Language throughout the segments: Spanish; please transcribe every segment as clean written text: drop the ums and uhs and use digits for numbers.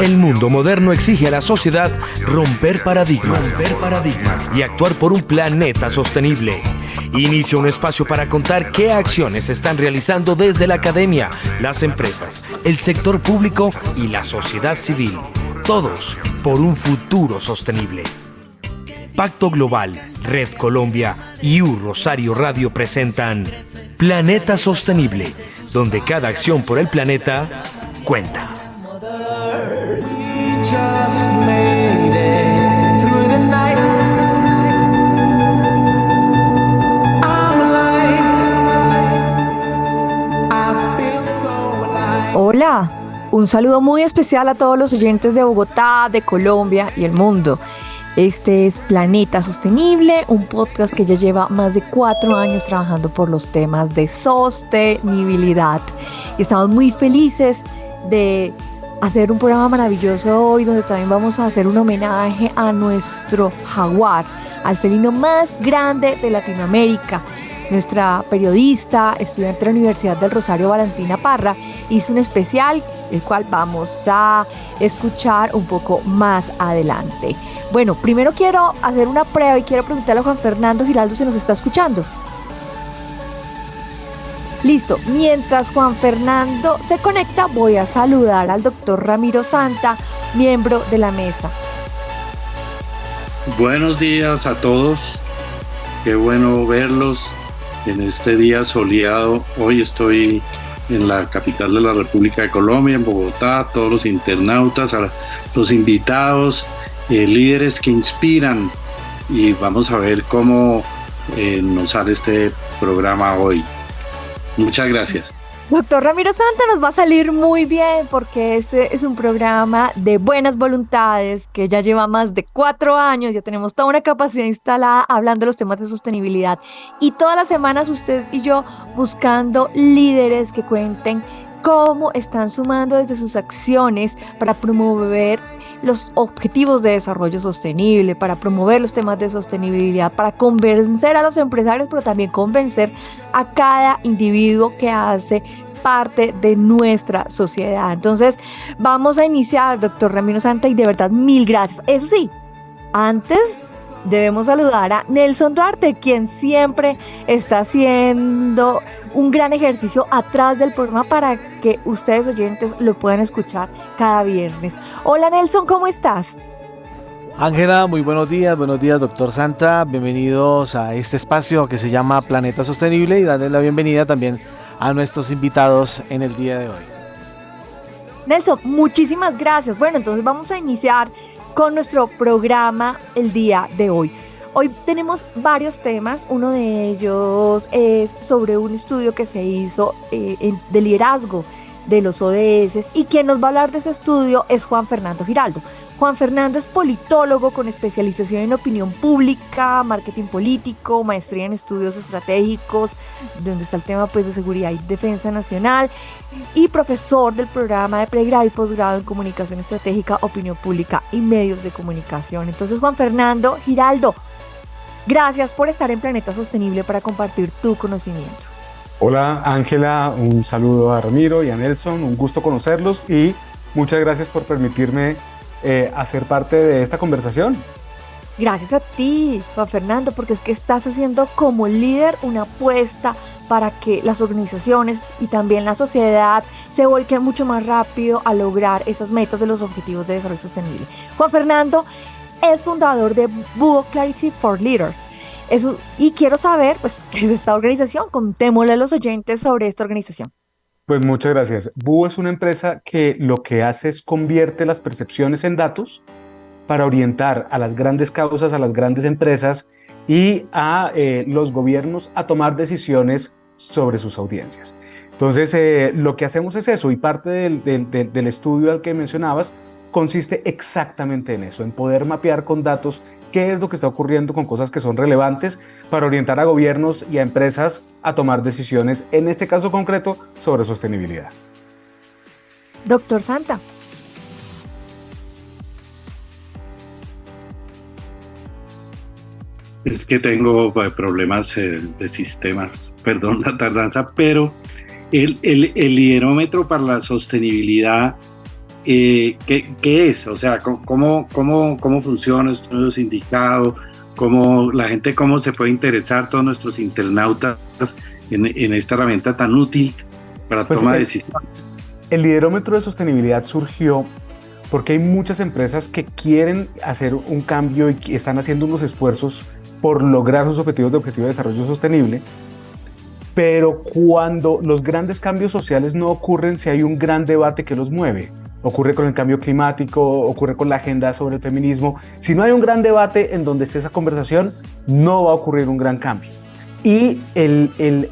El mundo moderno exige a la sociedad romper paradigmas y actuar por un planeta sostenible. Inicia un espacio para contar qué acciones se están realizando desde la academia, las empresas, el sector público y la sociedad civil. Todos por un futuro sostenible. Pacto Global, Red Colombia y U Rosario Radio presentan Planeta Sostenible, donde cada acción por el planeta cuenta. Hola, un saludo muy especial a todos los oyentes de Bogotá, de Colombia y el mundo. Este es Planeta Sostenible, un podcast que ya lleva más de 4 años trabajando por los temas de sostenibilidad. Y estamos muy felices de hacer un programa maravilloso hoy, donde también vamos a hacer un homenaje a nuestro jaguar, al felino más grande de Latinoamérica. Nuestra periodista, estudiante de la Universidad del Rosario, Valentina Parra, hizo un especial, el cual vamos a escuchar un poco más adelante. Bueno, primero quiero hacer una prueba y quiero preguntarle a Juan Fernando Giraldo si nos está escuchando. Listo, mientras Juan Fernando se conecta, voy a saludar al doctor Ramiro Santa, miembro de la mesa. Buenos días a todos, qué bueno verlos en este día soleado. Hoy estoy en la capital de la República de Colombia, en Bogotá, a todos los internautas, a los invitados, líderes que inspiran, y vamos a ver cómo nos sale este programa hoy. Muchas gracias. Doctor Ramiro Santa, nos va a salir muy bien porque este es un programa de buenas voluntades que ya lleva más de 4 años, ya tenemos toda una capacidad instalada hablando de los temas de sostenibilidad, y todas las semanas usted y yo buscando líderes que cuenten cómo están sumando desde sus acciones para promover los objetivos de desarrollo sostenible, para promover los temas de sostenibilidad, para convencer a los empresarios, pero también convencer a cada individuo que hace parte de nuestra sociedad. Entonces, vamos a iniciar, doctor Ramiro Santa, y de verdad, mil gracias. Eso sí, antes debemos saludar a Nelson Duarte, quien siempre está haciendo un gran ejercicio atrás del programa para que ustedes oyentes lo puedan escuchar cada viernes. Hola Nelson, ¿cómo estás? Ángela, muy buenos días doctor Santa, bienvenidos a este espacio que se llama Planeta Sostenible, y darles la bienvenida también a nuestros invitados en el día de hoy. Nelson, muchísimas gracias. Bueno, entonces vamos a iniciar con nuestro programa el día de hoy. Hoy tenemos varios temas, uno de ellos es sobre un estudio que se hizo de liderazgo de los ODS, y quien nos va a hablar de ese estudio es Juan Fernando Giraldo. Juan Fernando es politólogo con especialización en opinión pública, marketing político, maestría en estudios estratégicos, donde está el tema pues de seguridad y defensa nacional, y profesor del programa de pregrado y posgrado en comunicación estratégica, opinión pública y medios de comunicación. Entonces, Juan Fernando Giraldo, gracias por estar en Planeta Sostenible para compartir tu conocimiento. Hola Ángela, un saludo a Ramiro y a Nelson, un gusto conocerlos y muchas gracias por permitirme hacer parte de esta conversación. Gracias a ti, Juan Fernando, porque es que estás haciendo como líder una apuesta para que las organizaciones y también la sociedad se volquen mucho más rápido a lograr esas metas de los objetivos de desarrollo sostenible. Juan Fernando es fundador de Búho Clarity for Leaders. Y quiero saber, pues, ¿qué es esta organización? Contémosle a los oyentes sobre esta organización. Pues muchas gracias. Búho es una empresa que lo que hace es convierte las percepciones en datos para orientar a las grandes causas, a las grandes empresas y a los gobiernos a tomar decisiones sobre sus audiencias. Entonces, lo que hacemos es eso, y parte del estudio al que mencionabas consiste exactamente en eso, en poder mapear con datos qué es lo que está ocurriendo con cosas que son relevantes para orientar a gobiernos y a empresas a tomar decisiones, en este caso concreto, sobre sostenibilidad. Doctor Santa. Es que tengo problemas de sistemas, perdón la tardanza, pero el hierómetro para la sostenibilidad ¿qué es? O sea, ¿cómo funciona esto sindicado? ¿Cómo la gente, cómo se puede interesar, todos nuestros internautas, en esta herramienta tan útil para Pues, toma de decisiones? El liderómetro de sostenibilidad surgió porque hay muchas empresas que quieren hacer un cambio y que están haciendo unos esfuerzos por lograr sus objetivos de desarrollo sostenible, pero cuando los grandes cambios sociales no ocurren si hay un gran debate que los mueve. Ocurre con el cambio climático, ocurre con la agenda sobre el feminismo. Si no hay un gran debate en donde esté esa conversación, no va a ocurrir un gran cambio. Y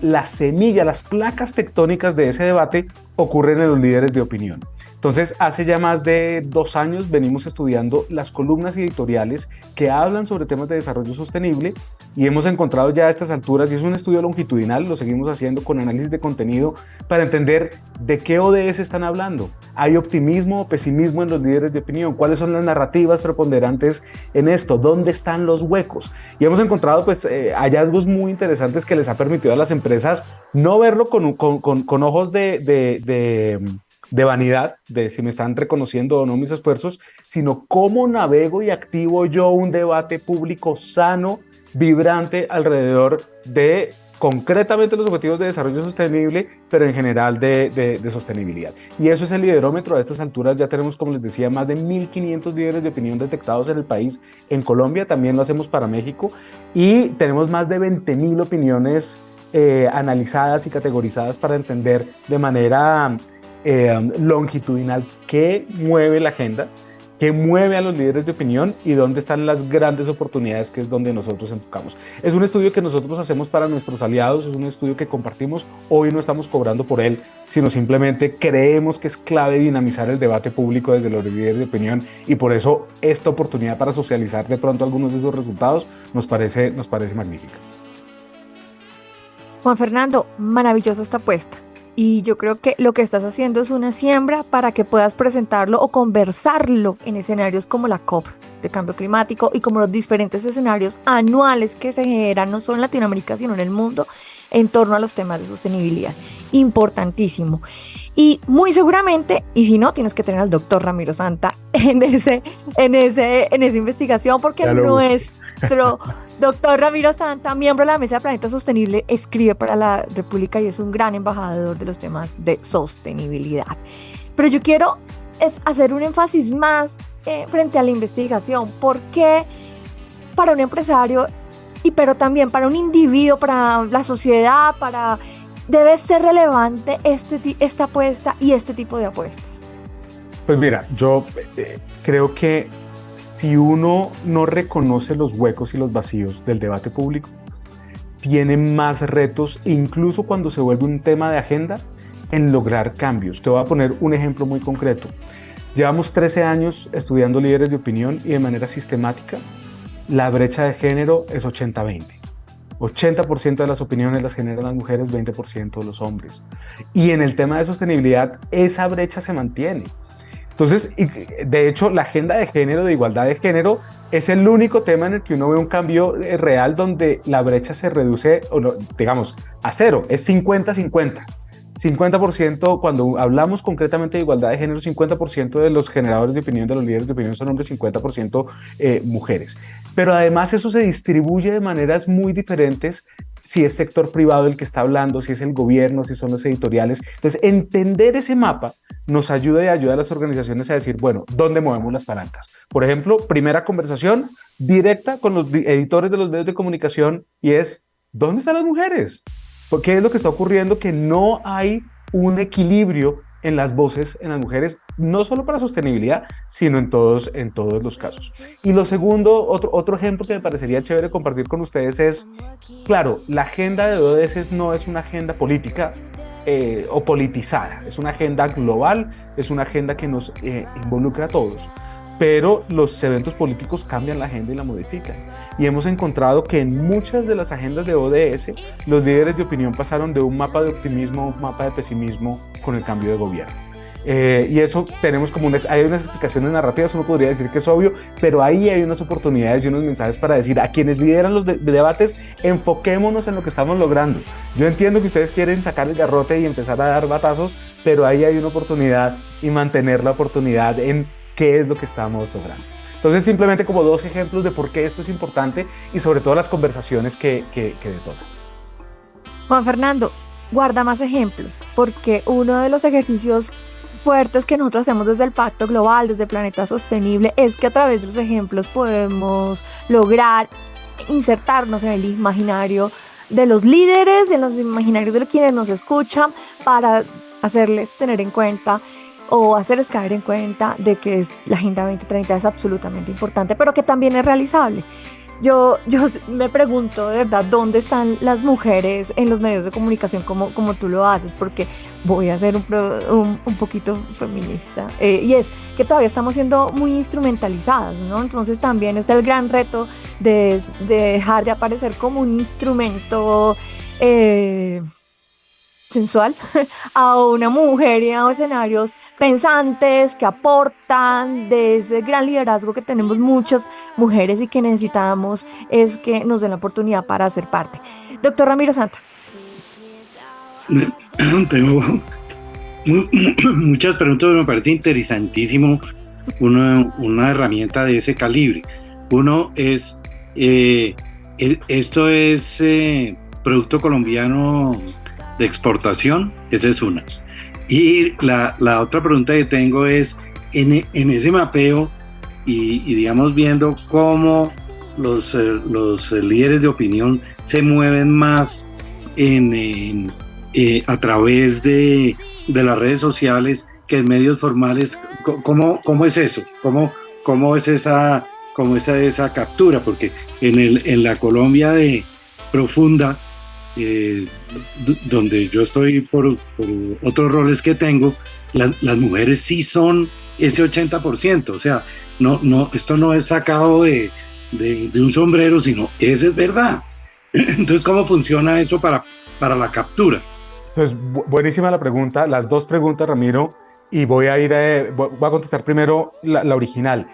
la semilla, las placas tectónicas de ese debate ocurren en los líderes de opinión. Entonces, hace ya más de 2 años venimos estudiando las columnas editoriales que hablan sobre temas de desarrollo sostenible y hemos encontrado ya a estas alturas, y es un estudio longitudinal, lo seguimos haciendo con análisis de contenido para entender de qué ODS están hablando. ¿Hay optimismo o pesimismo en los líderes de opinión? ¿Cuáles son las narrativas preponderantes en esto? ¿Dónde están los huecos? Y hemos encontrado hallazgos muy interesantes que les ha permitido a las empresas no verlo con ojos de vanidad, de si me están reconociendo o no mis esfuerzos, sino cómo navego y activo yo un debate público sano, vibrante, alrededor de concretamente los objetivos de desarrollo sostenible, pero en general de sostenibilidad. Y eso es el liderómetro. A estas alturas ya tenemos, como les decía, más de 1.500 líderes de opinión detectados en el país. En Colombia también lo hacemos para México y tenemos más de 20.000 opiniones analizadas y categorizadas para entender de manera longitudinal qué mueve la agenda, qué mueve a los líderes de opinión y dónde están las grandes oportunidades, que es donde nosotros enfocamos. Es un estudio que nosotros hacemos para nuestros aliados, es un estudio que compartimos. Hoy no estamos cobrando por él, sino simplemente creemos que es clave dinamizar el debate público desde los líderes de opinión, y por eso esta oportunidad para socializar de pronto algunos de esos resultados nos parece magnífica. Juan Fernando, maravillosa esta apuesta. Y yo creo que lo que estás haciendo es una siembra para que puedas presentarlo o conversarlo en escenarios como la COP de cambio climático y como los diferentes escenarios anuales que se generan no solo en Latinoamérica sino en el mundo en torno a los temas de sostenibilidad. Importantísimo. Y muy seguramente, y si no, tienes que tener al doctor Ramiro Santa en esa investigación, porque nuestro doctor Ramiro Santa, miembro de la Mesa de Planeta Sostenible, escribe para la República y es un gran embajador de los temas de sostenibilidad. Pero yo quiero hacer un énfasis más frente a la investigación. ¿Por qué para un empresario, pero también para un individuo, para la sociedad, debe ser relevante esta apuesta y este tipo de apuestas? Pues mira, yo creo que si uno no reconoce los huecos y los vacíos del debate público, tiene más retos, incluso cuando se vuelve un tema de agenda, en lograr cambios. Te voy a poner un ejemplo muy concreto. Llevamos 13 años estudiando líderes de opinión y de manera sistemática la brecha de género es 80-20. 80% de las opiniones las generan las mujeres, 20% de los hombres. Y en el tema de sostenibilidad, esa brecha se mantiene. Entonces, de hecho, la agenda de género, de igualdad de género, es el único tema en el que uno ve un cambio real donde la brecha se reduce, digamos, a cero. Es 50-50. 50%, cuando hablamos concretamente de igualdad de género, 50% de los generadores de opinión, de los líderes de opinión son hombres, 50% mujeres. Pero además eso se distribuye de maneras muy diferentes si es sector privado el que está hablando, si es el gobierno, si son los editoriales. Entonces, entender ese mapa nos ayuda y ayuda a las organizaciones a decir, bueno, ¿dónde movemos las palancas? Por ejemplo, primera conversación directa con los editores de los medios de comunicación y es, ¿dónde están las mujeres? ¿Qué es lo que está ocurriendo? Que no hay un equilibrio en las voces en las mujeres, no solo para sostenibilidad, sino en todos los casos. Y lo segundo, otro ejemplo que me parecería chévere compartir con ustedes es, claro, la agenda de ODS no es una agenda política o politizada, es una agenda global, es una agenda que nos involucra a todos, pero los eventos políticos cambian la agenda y la modifican. Y hemos encontrado que en muchas de las agendas de ODS, los líderes de opinión pasaron de un mapa de optimismo a un mapa de pesimismo con el cambio de gobierno. Y eso tenemos hay unas explicaciones narrativas, uno podría decir que es obvio, pero ahí hay unas oportunidades y unos mensajes para decir a quienes lideran los debates, enfoquémonos en lo que estamos logrando. Yo entiendo que ustedes quieren sacar el garrote y empezar a dar batazos, pero ahí hay una oportunidad y mantener la oportunidad en qué es lo que estamos logrando. Entonces, simplemente como 2 ejemplos de por qué esto es importante y sobre todo las conversaciones que detonan. Juan Fernando, guarda más ejemplos, porque uno de los ejercicios fuertes que nosotros hacemos desde el Pacto Global, desde Planeta Sostenible, es que a través de los ejemplos podemos lograr insertarnos en el imaginario de los líderes, en los imaginarios de quienes nos escuchan, para hacerles tener en cuenta o hacerles caer en cuenta de que la Agenda 2030 es absolutamente importante, pero que también es realizable. Yo me pregunto de verdad dónde están las mujeres en los medios de comunicación como tú lo haces, porque voy a ser un poquito feminista, y es que todavía estamos siendo muy instrumentalizadas, ¿no? Entonces también es el gran reto de dejar de aparecer como un instrumento sensual a una mujer y a escenarios pensantes que aportan, de ese gran liderazgo que tenemos muchas mujeres y que necesitamos es que nos den la oportunidad para ser parte. Doctor Ramiro Santa. Tengo muchas preguntas, me parece interesantísimo una herramienta de ese calibre. Uno es, esto es producto colombiano de exportación, esa es una. Y la otra pregunta que tengo es, en ese mapeo y digamos viendo cómo los líderes de opinión se mueven más a través de las redes sociales que en medios formales, ¿cómo es eso? ¿Cómo es esa captura? Porque en la Colombia de profunda, donde yo estoy por otros roles que tengo, las mujeres sí son ese 80%, o sea, no, esto no es sacado de un sombrero, sino eso es verdad. Entonces, ¿cómo funciona eso para la captura? Pues buenísima la pregunta, las 2 preguntas, Ramiro, y voy a contestar primero la original.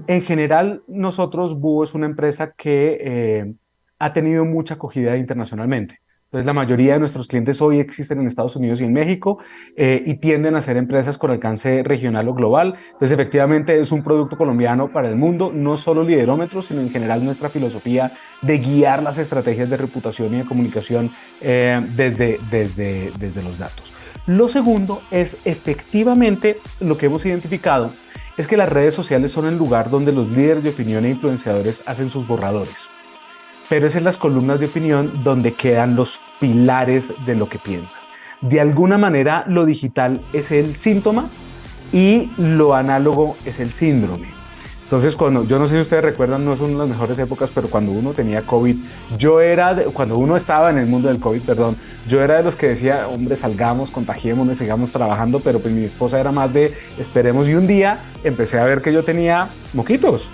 En general, nosotros, Búho es una empresa que ha tenido mucha acogida internacionalmente. Entonces, la mayoría de nuestros clientes hoy existen en Estados Unidos y en México, y tienden a ser empresas con alcance regional o global. Entonces, efectivamente, es un producto colombiano para el mundo, no solo liderómetros, sino en general nuestra filosofía de guiar las estrategias de reputación y de comunicación desde los datos. Lo segundo es, efectivamente, lo que hemos identificado es que las redes sociales son el lugar donde los líderes de opinión e influenciadores hacen sus borradores. Pero es en las columnas de opinión donde quedan los pilares de lo que piensan. De alguna manera, lo digital es el síntoma y lo análogo es el síndrome. Entonces, yo no sé si ustedes recuerdan, no son las mejores épocas, pero cuando uno tenía COVID, cuando uno estaba en el mundo del COVID, yo era de los que decía, hombre, salgamos, contagiémonos, sigamos trabajando, pero pues mi esposa era más de esperemos, y un día empecé a ver que yo tenía moquitos.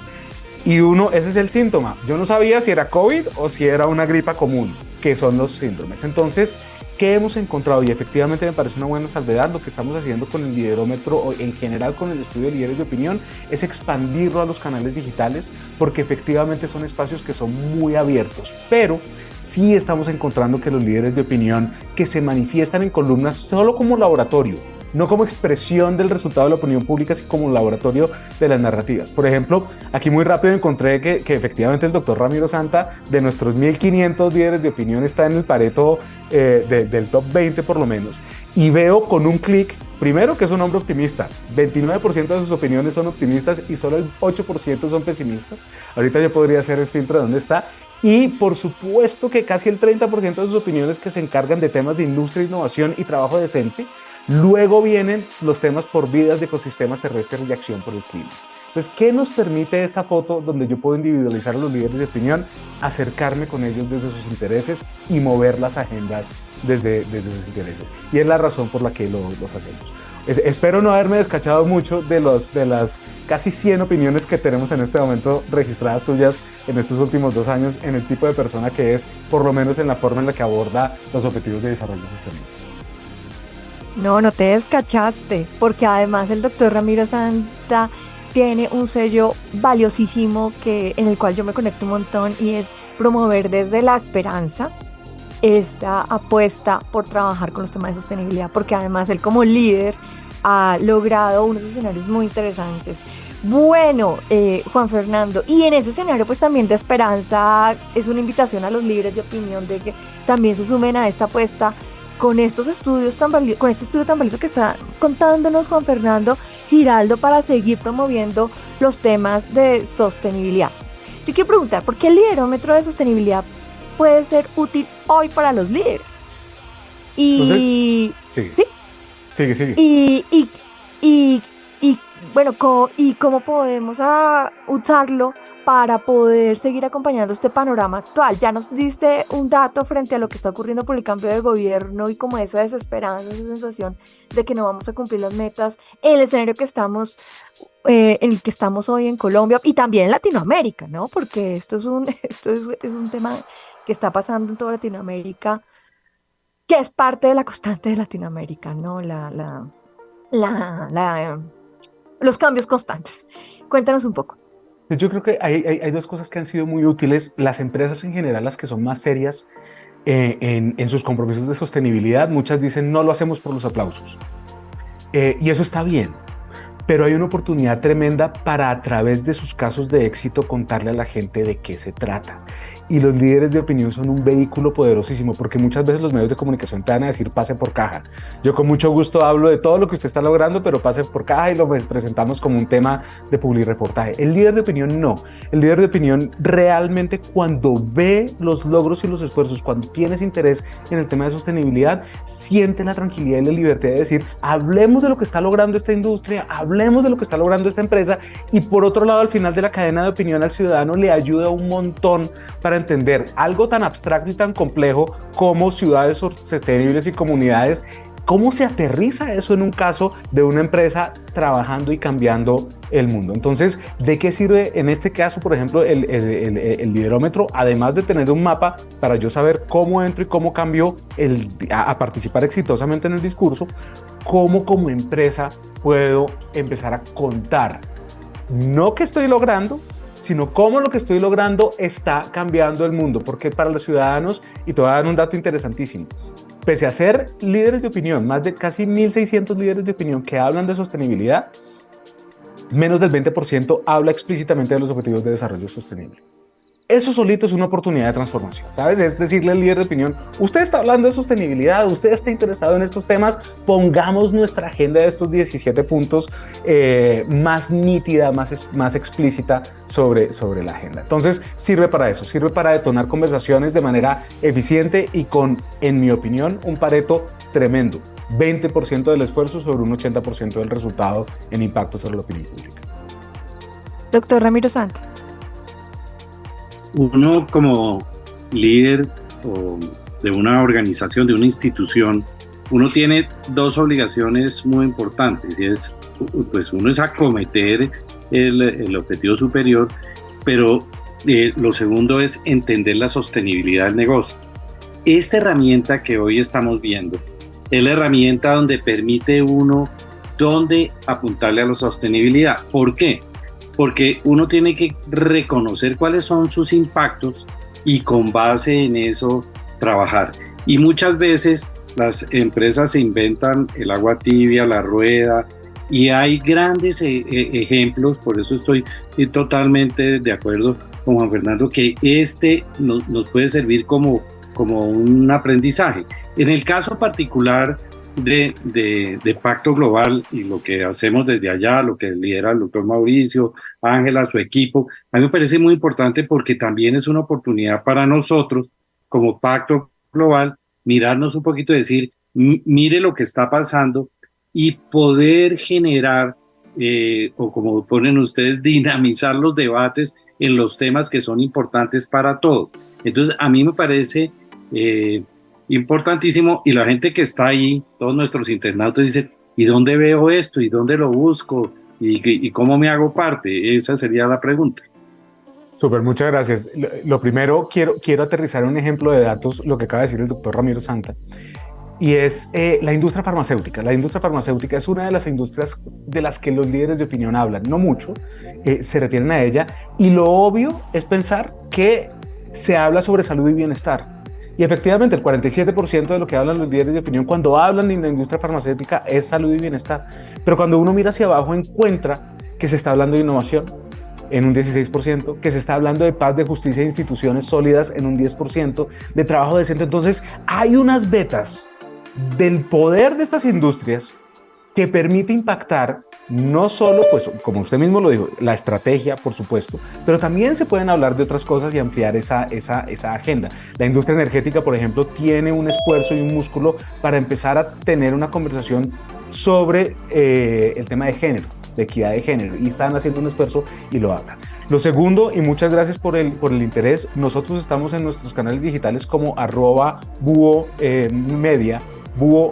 Y ese es el síntoma. Yo no sabía si era COVID o si era una gripa común, que son los síndromes. Entonces, ¿qué hemos encontrado? Y efectivamente me parece una buena salvedad. Lo que estamos haciendo con el liderómetro, o en general con el estudio de líderes de opinión, es expandirlo a los canales digitales, porque efectivamente son espacios que son muy abiertos. Pero sí estamos encontrando que los líderes de opinión que se manifiestan en columnas solo como laboratorio, no como expresión del resultado de la opinión pública, sino como laboratorio de las narrativas. Por ejemplo, aquí muy rápido encontré que efectivamente el doctor Ramiro Santa, de nuestros 1.500 líderes de opinión, está en el Pareto del top 20 por lo menos. Y veo con un clic, primero, que es un hombre optimista. 29% de sus opiniones son optimistas y solo el 8% son pesimistas. Ahorita yo podría hacer el filtro de dónde está. Y por supuesto que casi el 30% de sus opiniones que se encargan de temas de industria, innovación y trabajo decente. Luego vienen los temas por vidas de ecosistemas terrestres y acción por el clima. Entonces, ¿qué nos permite esta foto donde yo puedo individualizar a los líderes de opinión, acercarme con ellos desde sus intereses y mover las agendas desde sus intereses? Y es la razón por la que lo hacemos. Espero no haberme descachado mucho de las casi 100 opiniones que tenemos en este momento registradas suyas en estos últimos 2 años en el tipo de persona que es, por lo menos en la forma en la que aborda los objetivos de desarrollo sostenible. No, no te descachaste, porque además el doctor Ramiro Santa tiene un sello valiosísimo en el cual yo me conecto un montón y es promover desde la esperanza esta apuesta por trabajar con los temas de sostenibilidad, porque además él como líder ha logrado unos escenarios muy interesantes. Bueno, Juan Fernando, y en ese escenario pues también de esperanza es una invitación a los líderes de opinión de que también se sumen a esta apuesta con estos estudios con este estudio tan valioso que está contándonos Juan Fernando Giraldo para seguir promoviendo los temas de sostenibilidad. Yo quiero preguntar, ¿por qué el liderómetro de sostenibilidad puede ser útil hoy para los líderes? Y Entonces, sigue. Sigue. y bueno, cómo podemos usarlo para poder seguir acompañando este panorama actual. Ya nos diste un dato frente a lo que está ocurriendo por el cambio de gobierno y como esa desesperanza, esa sensación de que no vamos a cumplir las metas en el escenario que estamos en el que estamos hoy en Colombia y también en Latinoamérica, ¿no? Porque esto es un tema que está pasando en toda Latinoamérica, que es parte de la constante de Latinoamérica, ¿no? Los cambios constantes. Cuéntanos un poco. Yo creo que hay dos cosas que han sido muy útiles. Las empresas en general, las que son más serias en sus compromisos de sostenibilidad, muchas dicen no lo hacemos por los aplausos. Y eso está bien, pero hay una oportunidad tremenda para a través de sus casos de éxito contarle a la gente de qué se trata. Y los líderes de opinión son un vehículo poderosísimo, porque muchas veces los medios de comunicación te van a decir pase por caja. Yo con mucho gusto hablo de todo lo que usted está logrando, pero pase por caja y lo presentamos como un tema de publireportaje. El líder de opinión no. El líder de opinión realmente cuando ve los logros y los esfuerzos, cuando tienes interés en el tema de sostenibilidad, siente la tranquilidad y la libertad de decir, hablemos de lo que está logrando esta industria, hablemos de lo que está logrando esta empresa, y por otro lado, al final de la cadena de opinión al ciudadano le ayuda un montón para entender algo tan abstracto y tan complejo como ciudades sostenibles y comunidades. ¿Cómo se aterriza eso en un caso de una empresa trabajando y cambiando el mundo? Entonces, ¿de qué sirve en este caso, por ejemplo, el liderómetro? Además de tener un mapa para yo saber cómo entro y cómo cambio a participar exitosamente en el discurso, ¿cómo como empresa puedo empezar a contar? No qué estoy logrando, sino cómo lo que estoy logrando está cambiando el mundo. Porque para los ciudadanos, y te voy a dar un dato interesantísimo, pese a ser líderes de opinión, más de casi 1.600 líderes de opinión que hablan de sostenibilidad, menos del 20% habla explícitamente de los objetivos de desarrollo sostenible. Eso solito es una oportunidad de transformación, ¿sabes? Es decirle al líder de opinión, usted está hablando de sostenibilidad, usted está interesado en estos temas, pongamos nuestra agenda de estos 17 puntos más nítida, más explícita sobre la agenda. Entonces, sirve para eso, sirve para detonar conversaciones de manera eficiente y con, en mi opinión, un Pareto tremendo. 20% del esfuerzo sobre un 80% del resultado en impacto sobre la opinión pública. Doctor Ramiro Santa. Uno como líder de una organización, de una institución, uno tiene dos obligaciones muy importantes, y es, pues uno es acometer el objetivo superior, pero lo segundo es entender la sostenibilidad del negocio. Esta herramienta que hoy estamos viendo es la herramienta donde permite uno dónde apuntarle a la sostenibilidad. ¿Por qué? Porque uno tiene que reconocer cuáles son sus impactos y con base en eso trabajar. Y muchas veces las empresas se inventan el agua tibia, la rueda, y hay grandes ejemplos, por eso estoy totalmente de acuerdo con Juan Fernando, que nos puede servir como un aprendizaje. En el caso particular de Pacto Global y lo que hacemos desde allá, lo que lidera el doctor Mauricio, Ángela, su equipo, a mí me parece muy importante porque también es una oportunidad para nosotros como Pacto Global mirarnos un poquito y decir, mire lo que está pasando y poder generar, o como ponen ustedes, dinamizar los debates en los temas que son importantes para todos. Entonces, a mí me parece importantísimo, y la gente que está ahí, todos nuestros internautas dicen, ¿y dónde veo esto? ¿Y dónde lo busco? ¿Y cómo me hago parte? Esa sería la pregunta. Súper, muchas gracias. Lo primero, quiero aterrizar un ejemplo de datos, lo que acaba de decir el doctor Ramiro Santa. y es la industria farmacéutica. La industria farmacéutica es una de las industrias de las que los líderes de opinión hablan, no mucho, se refieren a ella, y lo obvio es pensar que se habla sobre salud y bienestar. Y efectivamente el 47% de lo que hablan los líderes de opinión cuando hablan de la industria farmacéutica es salud y bienestar. Pero cuando uno mira hacia abajo encuentra que se está hablando de innovación en un 16%, que se está hablando de paz, de justicia e instituciones sólidas en un 10%, de trabajo decente. Entonces hay unas vetas del poder de estas industrias que permite impactar no solo, pues como usted mismo lo dijo, la estrategia, por supuesto, pero también se pueden hablar de otras cosas y ampliar esa agenda. La industria energética, por ejemplo, tiene un esfuerzo y un músculo para empezar a tener una conversación sobre el tema de género, de equidad de género, y están haciendo un esfuerzo y lo hablan. Lo segundo, y muchas gracias por el interés, nosotros estamos en nuestros canales digitales como @buo_media, buo_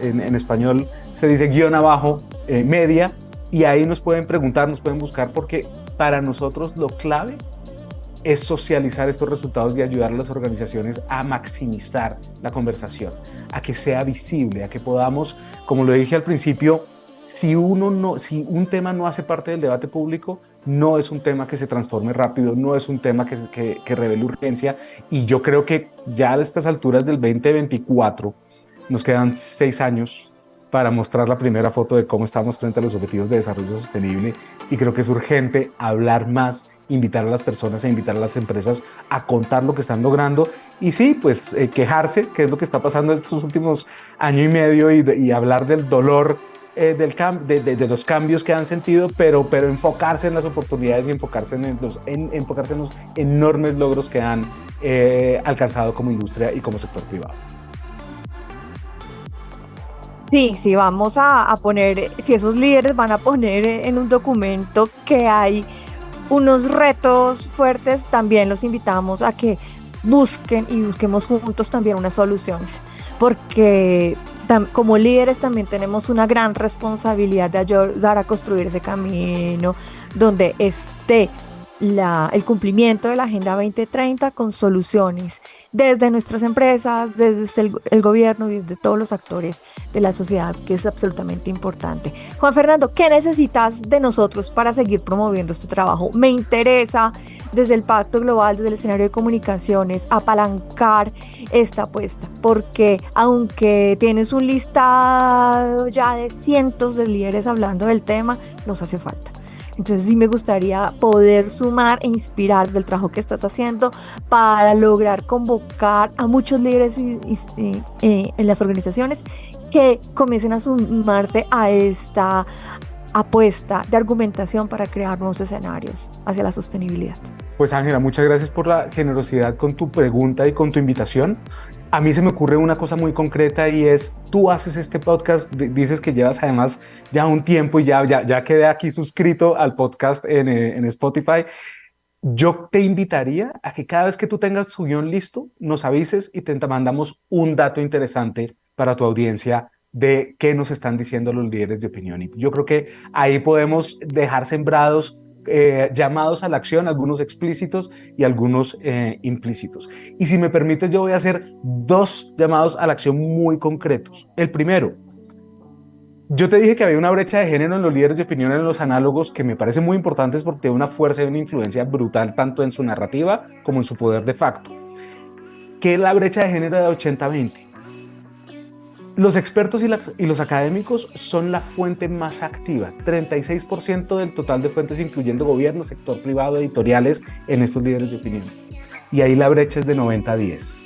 en español se dice _media, y ahí nos pueden preguntar, nos pueden buscar, porque para nosotros lo clave es socializar estos resultados y ayudar a las organizaciones a maximizar la conversación, a que sea visible, a que podamos, como lo dije al principio, si un tema no hace parte del debate público, no es un tema que se transforme rápido, no es un tema que revele urgencia, y yo creo que ya a estas alturas del 2024 nos quedan 6 años para mostrar la primera foto de cómo estamos frente a los objetivos de desarrollo sostenible, y creo que es urgente hablar más, invitar a las personas e invitar a las empresas a contar lo que están logrando, y sí, pues quejarse, que es lo que está pasando estos últimos año y medio, y hablar del dolor de los cambios que han sentido, pero enfocarse en las oportunidades y enfocarse en los enormes logros que han alcanzado como industria y como sector privado. Sí, vamos a poner, si esos líderes van a poner en un documento que hay unos retos fuertes, también los invitamos a que busquen y busquemos juntos también unas soluciones, porque como líderes también tenemos una gran responsabilidad de ayudar a construir ese camino donde esté el cumplimiento de la Agenda 2030 con soluciones desde nuestras empresas, desde el gobierno y desde todos los actores de la sociedad, que es absolutamente importante. Juan Fernando, ¿qué necesitas de nosotros para seguir promoviendo este trabajo? Me interesa desde el Pacto Global, desde el escenario de comunicaciones, apalancar esta apuesta, porque aunque tienes un listado ya de cientos de líderes hablando del tema, nos hace falta. Entonces sí me gustaría poder sumar e inspirar del trabajo que estás haciendo para lograr convocar a muchos líderes en las organizaciones que comiencen a sumarse a esta apuesta de argumentación para crear nuevos escenarios hacia la sostenibilidad. Pues Ángela, muchas gracias por la generosidad con tu pregunta y con tu invitación. A mí se me ocurre una cosa muy concreta, y es, tú haces este podcast, dices que llevas además ya un tiempo y ya quedé aquí suscrito al podcast en Spotify. Yo te invitaría a que cada vez que tú tengas tu guión listo, nos avises y te mandamos un dato interesante para tu audiencia de qué nos están diciendo los líderes de opinión. Y yo creo que ahí podemos dejar sembrados llamados a la acción, algunos explícitos y algunos implícitos. Y si me permites, yo voy a hacer 2 llamados a la acción muy concretos. El primero, yo te dije que había una brecha de género en los líderes de opinión, en los análogos, que me parecen muy importantes porque tiene una fuerza y una influencia brutal tanto en su narrativa como en su poder de facto. ¿Qué es la brecha de género de 80-20? Los expertos y los académicos son la fuente más activa, 36% del total de fuentes, incluyendo gobierno, sector privado, editoriales, en estos líderes de opinión. Y ahí la brecha es de 90-10.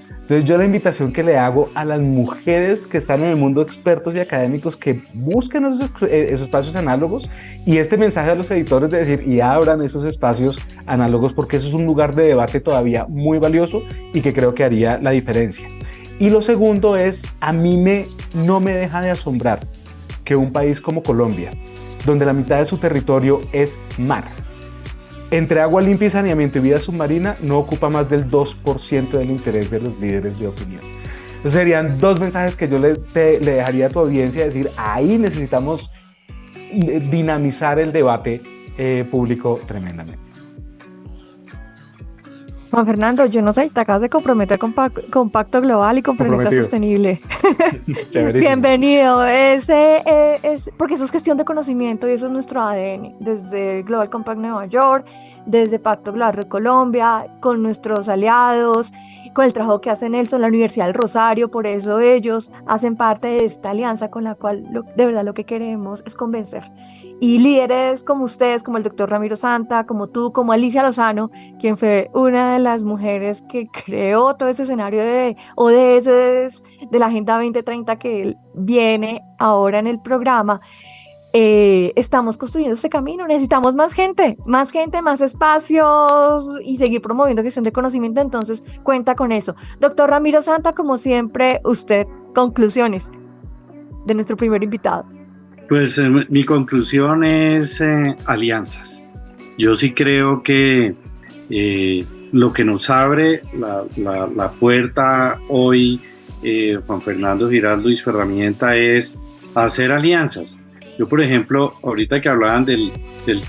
Entonces yo la invitación que le hago a las mujeres que están en el mundo, expertos y académicos, que busquen esos espacios análogos, y este mensaje a los editores de decir, y abran esos espacios análogos, porque eso es un lugar de debate todavía muy valioso y que creo que haría la diferencia. Y lo segundo es, a mí no me deja de asombrar que un país como Colombia, donde la mitad de su territorio es mar, entre agua limpia y saneamiento y vida submarina, no ocupa más del 2% del interés de los líderes de opinión. Entonces serían 2 mensajes que yo le dejaría a tu audiencia, decir, ahí necesitamos dinamizar el debate público tremendamente. Juan Fernando, yo no sé, te acabas de comprometer con Pacto Global y con Planeta Comprometido. Sostenible. Chéverísimo. Bienvenido. Porque eso es gestión de conocimiento y eso es nuestro ADN. Desde Global Compact Nueva York, desde Pacto Global Red Colombia, con nuestros aliados, con el trabajo que hace Nelson, la Universidad del Rosario. Por eso ellos hacen parte de esta alianza con la cual de verdad lo que queremos es convencer. Y líderes como ustedes, como el doctor Ramiro Santa, como tú, como Alicia Lozano, quien fue una de las mujeres que creó todo ese escenario de ODS, de la Agenda 2030 que viene ahora en el programa. Estamos construyendo este camino, necesitamos más gente, más espacios y seguir promoviendo gestión de conocimiento, entonces cuenta con eso. Doctor Ramiro Santa, como siempre, usted, conclusiones de nuestro primer invitado. Pues mi conclusión es alianzas. Yo sí creo que lo que nos abre la puerta hoy, Juan Fernando Giraldo y su herramienta es hacer alianzas. Yo, por ejemplo, ahorita que hablaban del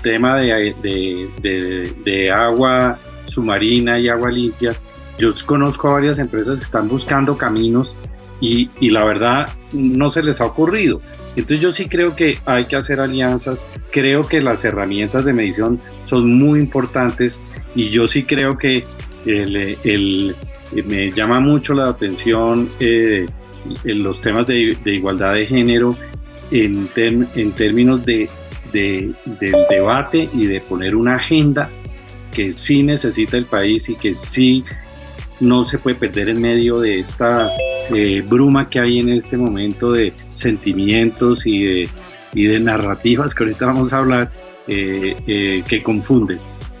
tema de agua submarina y agua limpia, yo conozco a varias empresas que están buscando caminos y la verdad no se les ha ocurrido. Entonces yo sí creo que hay que hacer alianzas, creo que las herramientas de medición son muy importantes y yo sí creo que me llama mucho la atención en los temas de igualdad de género en términos del debate y de poner una agenda que sí necesita el país y que sí no se puede perder en medio de esta bruma que hay en este momento de sentimientos y de narrativas que ahorita vamos a hablar que confunden.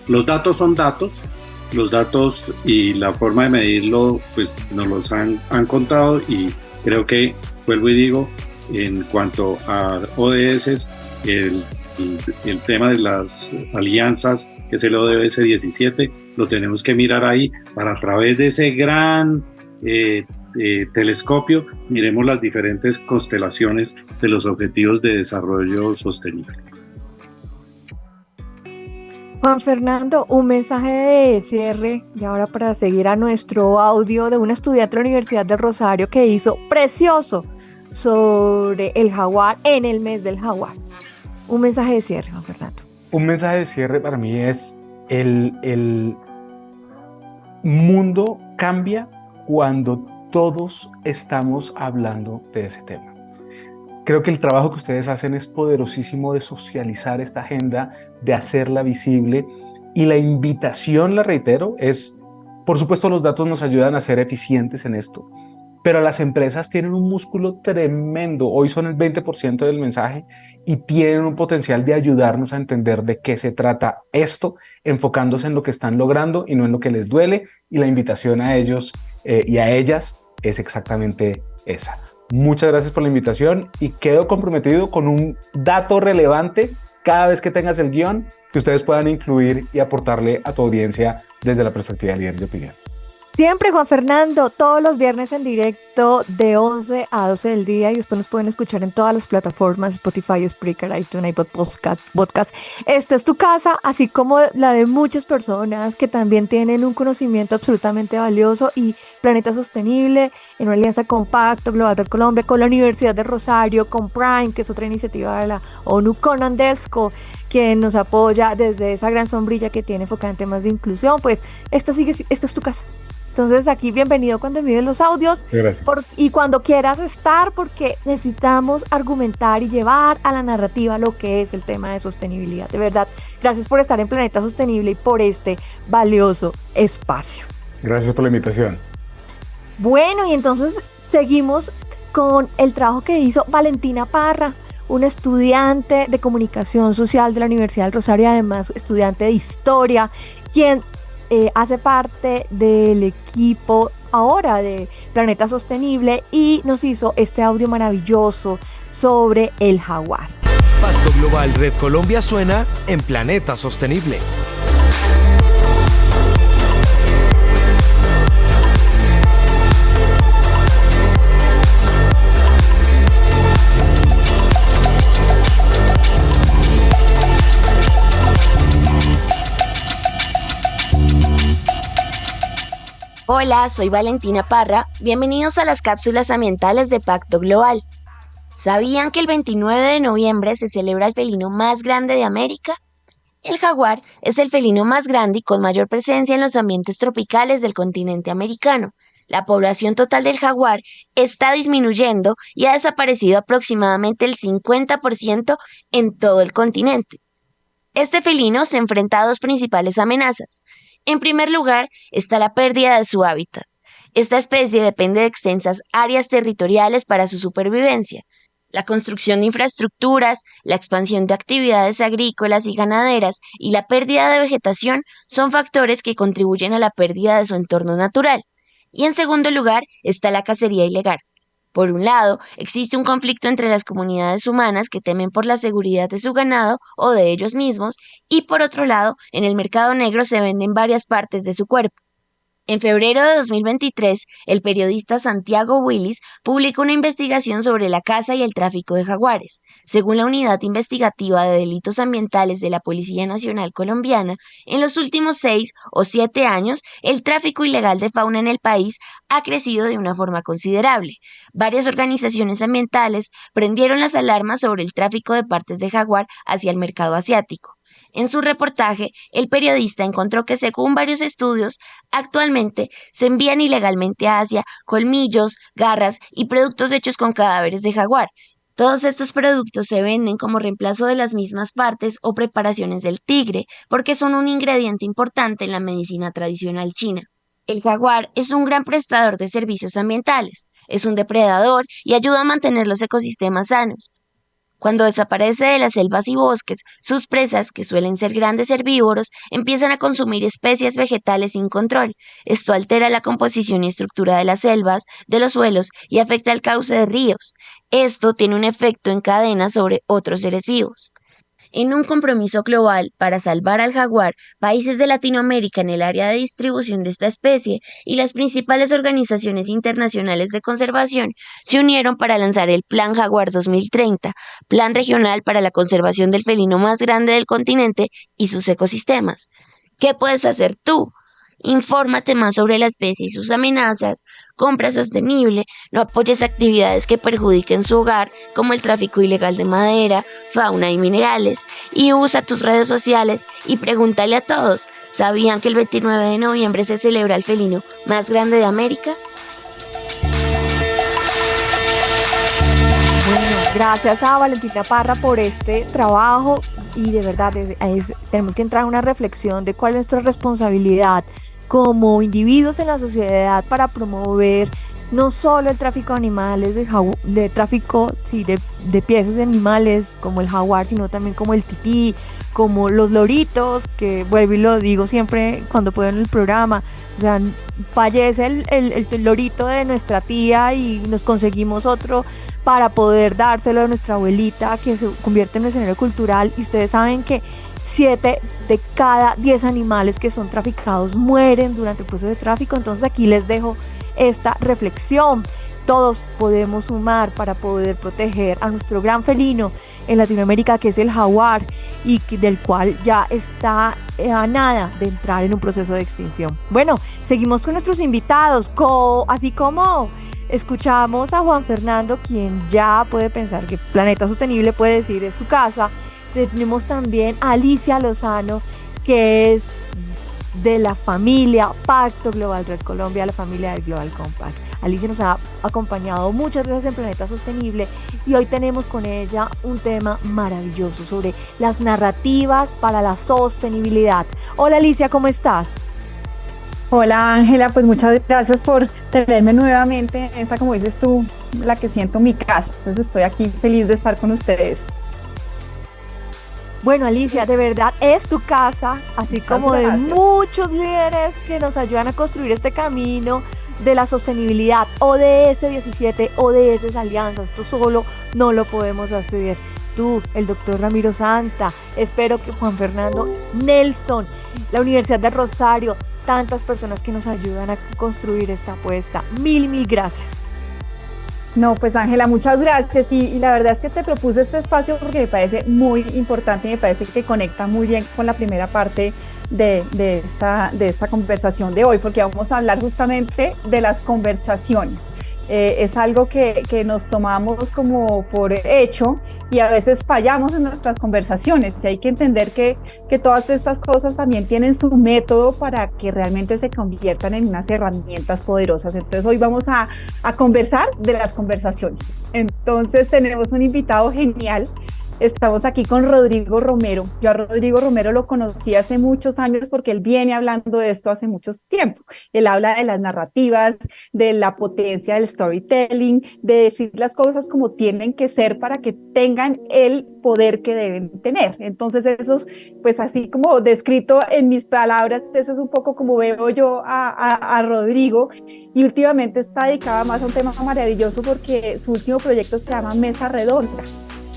Los datos son datos, los datos y la forma de medirlo pues nos los han contado y creo que, vuelvo y digo, en cuanto a ODS, el tema de las alianzas, que es el ODS 17, lo tenemos que mirar ahí para a través de ese gran telescopio, miremos las diferentes constelaciones de los objetivos de desarrollo sostenible. Juan Fernando, un mensaje de cierre y ahora para seguir a nuestro audio de una estudiante de la Universidad de Rosario que hizo precioso sobre el jaguar en el mes del jaguar. Un mensaje de cierre, Juan Fernando. Un mensaje de cierre para mí es el mundo cambia cuando todos estamos hablando de ese tema. Creo que el trabajo que ustedes hacen es poderosísimo de socializar esta agenda, de hacerla visible y la invitación, la reitero, es, por supuesto, los datos nos ayudan a ser eficientes en esto, pero las empresas tienen un músculo tremendo, hoy son el 20% del mensaje y tienen un potencial de ayudarnos a entender de qué se trata esto, enfocándose en lo que están logrando y no en lo que les duele, y la invitación a ellos y a ellas es exactamente esa. Muchas gracias por la invitación y quedo comprometido con un dato relevante cada vez que tengas el guión que ustedes puedan incluir y aportarle a tu audiencia desde la perspectiva de líder de opinión. Siempre, Juan Fernando, todos los viernes en directo de 11 a 12 del día y después nos pueden escuchar en todas las plataformas, Spotify, Spreaker, iTunes, iPod, Podcast. Esta es tu casa, así como la de muchas personas que también tienen un conocimiento absolutamente valioso y Planeta Sostenible, en una alianza con Pacto Global Red Colombia, con la Universidad de Rosario, con Prime, que es otra iniciativa de la ONU, con Andesco, quien nos apoya desde esa gran sombrilla que tiene enfocada en temas de inclusión. Pues esta es tu casa. Entonces aquí bienvenido cuando envíes los audios y cuando quieras estar, porque necesitamos argumentar y llevar a la narrativa lo que es el tema de sostenibilidad. De verdad, gracias por estar en Planeta Sostenible y por este valioso espacio. Gracias por la invitación. Bueno, y entonces seguimos con el trabajo que hizo Valentina Parra, una estudiante de comunicación social de la Universidad del Rosario, además estudiante de historia, quien hace parte del equipo ahora de Planeta Sostenible y nos hizo este audio maravilloso sobre el jaguar. Pacto Global Red Colombia suena en Planeta Sostenible. Hola, soy Valentina Parra. Bienvenidos a las cápsulas ambientales de Pacto Global. ¿Sabían que el 29 de noviembre se celebra el felino más grande de América? El jaguar es el felino más grande y con mayor presencia en los ambientes tropicales del continente americano. La población total del jaguar está disminuyendo y ha desaparecido aproximadamente el 50% en todo el continente. Este felino se enfrenta a dos principales amenazas. En primer lugar, está la pérdida de su hábitat. Esta especie depende de extensas áreas territoriales para su supervivencia. La construcción de infraestructuras, la expansión de actividades agrícolas y ganaderas y la pérdida de vegetación son factores que contribuyen a la pérdida de su entorno natural. Y en segundo lugar, está la cacería ilegal. Por un lado, existe un conflicto entre las comunidades humanas que temen por la seguridad de su ganado o de ellos mismos, y por otro lado, en el mercado negro se venden varias partes de su cuerpo. En febrero de 2023, el periodista Santiago Willis publicó una investigación sobre la caza y el tráfico de jaguares. Según la Unidad Investigativa de Delitos Ambientales de la Policía Nacional Colombiana, en los últimos 6 o 7 años, el tráfico ilegal de fauna en el país ha crecido de una forma considerable. Varias organizaciones ambientales prendieron las alarmas sobre el tráfico de partes de jaguar hacia el mercado asiático. En su reportaje, el periodista encontró que, según varios estudios, actualmente se envían ilegalmente a Asia colmillos, garras y productos hechos con cadáveres de jaguar. Todos estos productos se venden como reemplazo de las mismas partes o preparaciones del tigre, porque son un ingrediente importante en la medicina tradicional china. El jaguar es un gran prestador de servicios ambientales, es un depredador y ayuda a mantener los ecosistemas sanos. Cuando desaparece de las selvas y bosques, sus presas, que suelen ser grandes herbívoros, empiezan a consumir especies vegetales sin control. Esto altera la composición y estructura de las selvas, de los suelos y afecta el cauce de ríos. Esto tiene un efecto en cadena sobre otros seres vivos. En un compromiso global para salvar al jaguar, países de Latinoamérica en el área de distribución de esta especie y las principales organizaciones internacionales de conservación se unieron para lanzar el Plan Jaguar 2030, plan regional para la conservación del felino más grande del continente y sus ecosistemas. ¿Qué puedes hacer tú? Infórmate más sobre la especie y sus amenazas, compra sostenible, no apoyes actividades que perjudiquen su hogar, como el tráfico ilegal de madera, fauna y minerales, y usa tus redes sociales y pregúntale a todos, ¿sabían que el 29 de noviembre se celebra el felino más grande de América? Bueno, gracias a Valentina Parra por este trabajo y de verdad tenemos que entrar en una reflexión de cuál es nuestra responsabilidad como individuos en la sociedad para promover no solo el tráfico de animales, de tráfico de piezas de animales como el jaguar, sino también como el tití, como los loritos, que vuelvo y lo digo siempre cuando puedo en el programa. O sea, fallece el lorito de nuestra tía y nos conseguimos otro para poder dárselo a nuestra abuelita, que se convierte en escenario cultural. Y ustedes saben que 7 de cada 10 animales que son traficados mueren durante el proceso de tráfico. Entonces aquí les dejo esta reflexión. Todos podemos sumar para poder proteger a nuestro gran felino en Latinoamérica, que es el jaguar, y del cual ya está a nada de entrar en un proceso de extinción. Bueno, seguimos con nuestros invitados, así como escuchamos a Juan Fernando, quien ya puede pensar que Planeta Sostenible puede decir es su casa. Tenemos también a Alicia Lozano, que es de la familia Pacto Global Red Colombia, la familia del Global Compact. Alicia nos ha acompañado muchas veces en Planeta Sostenible y hoy tenemos con ella un tema maravilloso sobre las narrativas para la sostenibilidad. Hola Alicia, ¿cómo estás? Hola Ángela, pues muchas gracias por tenerme nuevamente en esta, como dices tú, la que siento mi casa. Entonces estoy aquí feliz de estar con ustedes. Bueno, Alicia, de verdad es tu casa, así como de muchos líderes que nos ayudan a construir este camino de la sostenibilidad, ODS 17, ODS alianzas. Esto solo no lo podemos hacer. Tú, el doctor Ramiro Santa, espero que Juan Fernando, Nelson, la Universidad de Rosario, tantas personas que nos ayudan a construir esta apuesta. Mil gracias. No, pues Ángela, muchas gracias y la verdad es que te propuse este espacio porque me parece muy importante y me parece que conecta muy bien con la primera parte de esta conversación de hoy, porque vamos a hablar justamente de las conversaciones. Es algo que nos tomamos como por hecho y a veces fallamos en nuestras conversaciones y hay que entender que todas estas cosas también tienen su método para que realmente se conviertan en unas herramientas poderosas. Entonces hoy vamos a conversar de las conversaciones. Entonces tenemos un invitado genial. Estamos aquí con Rodrigo Romero. Yo a Rodrigo Romero lo conocí hace muchos años porque él viene hablando de esto hace mucho tiempo. Él habla de las narrativas, de la potencia del storytelling, de decir las cosas como tienen que ser para que tengan el poder que deben tener. Entonces eso es, pues así como descrito en mis palabras, eso es un poco como veo yo a Rodrigo, y últimamente está dedicada más a un tema maravilloso porque su último proyecto se llama Mesa Redonda.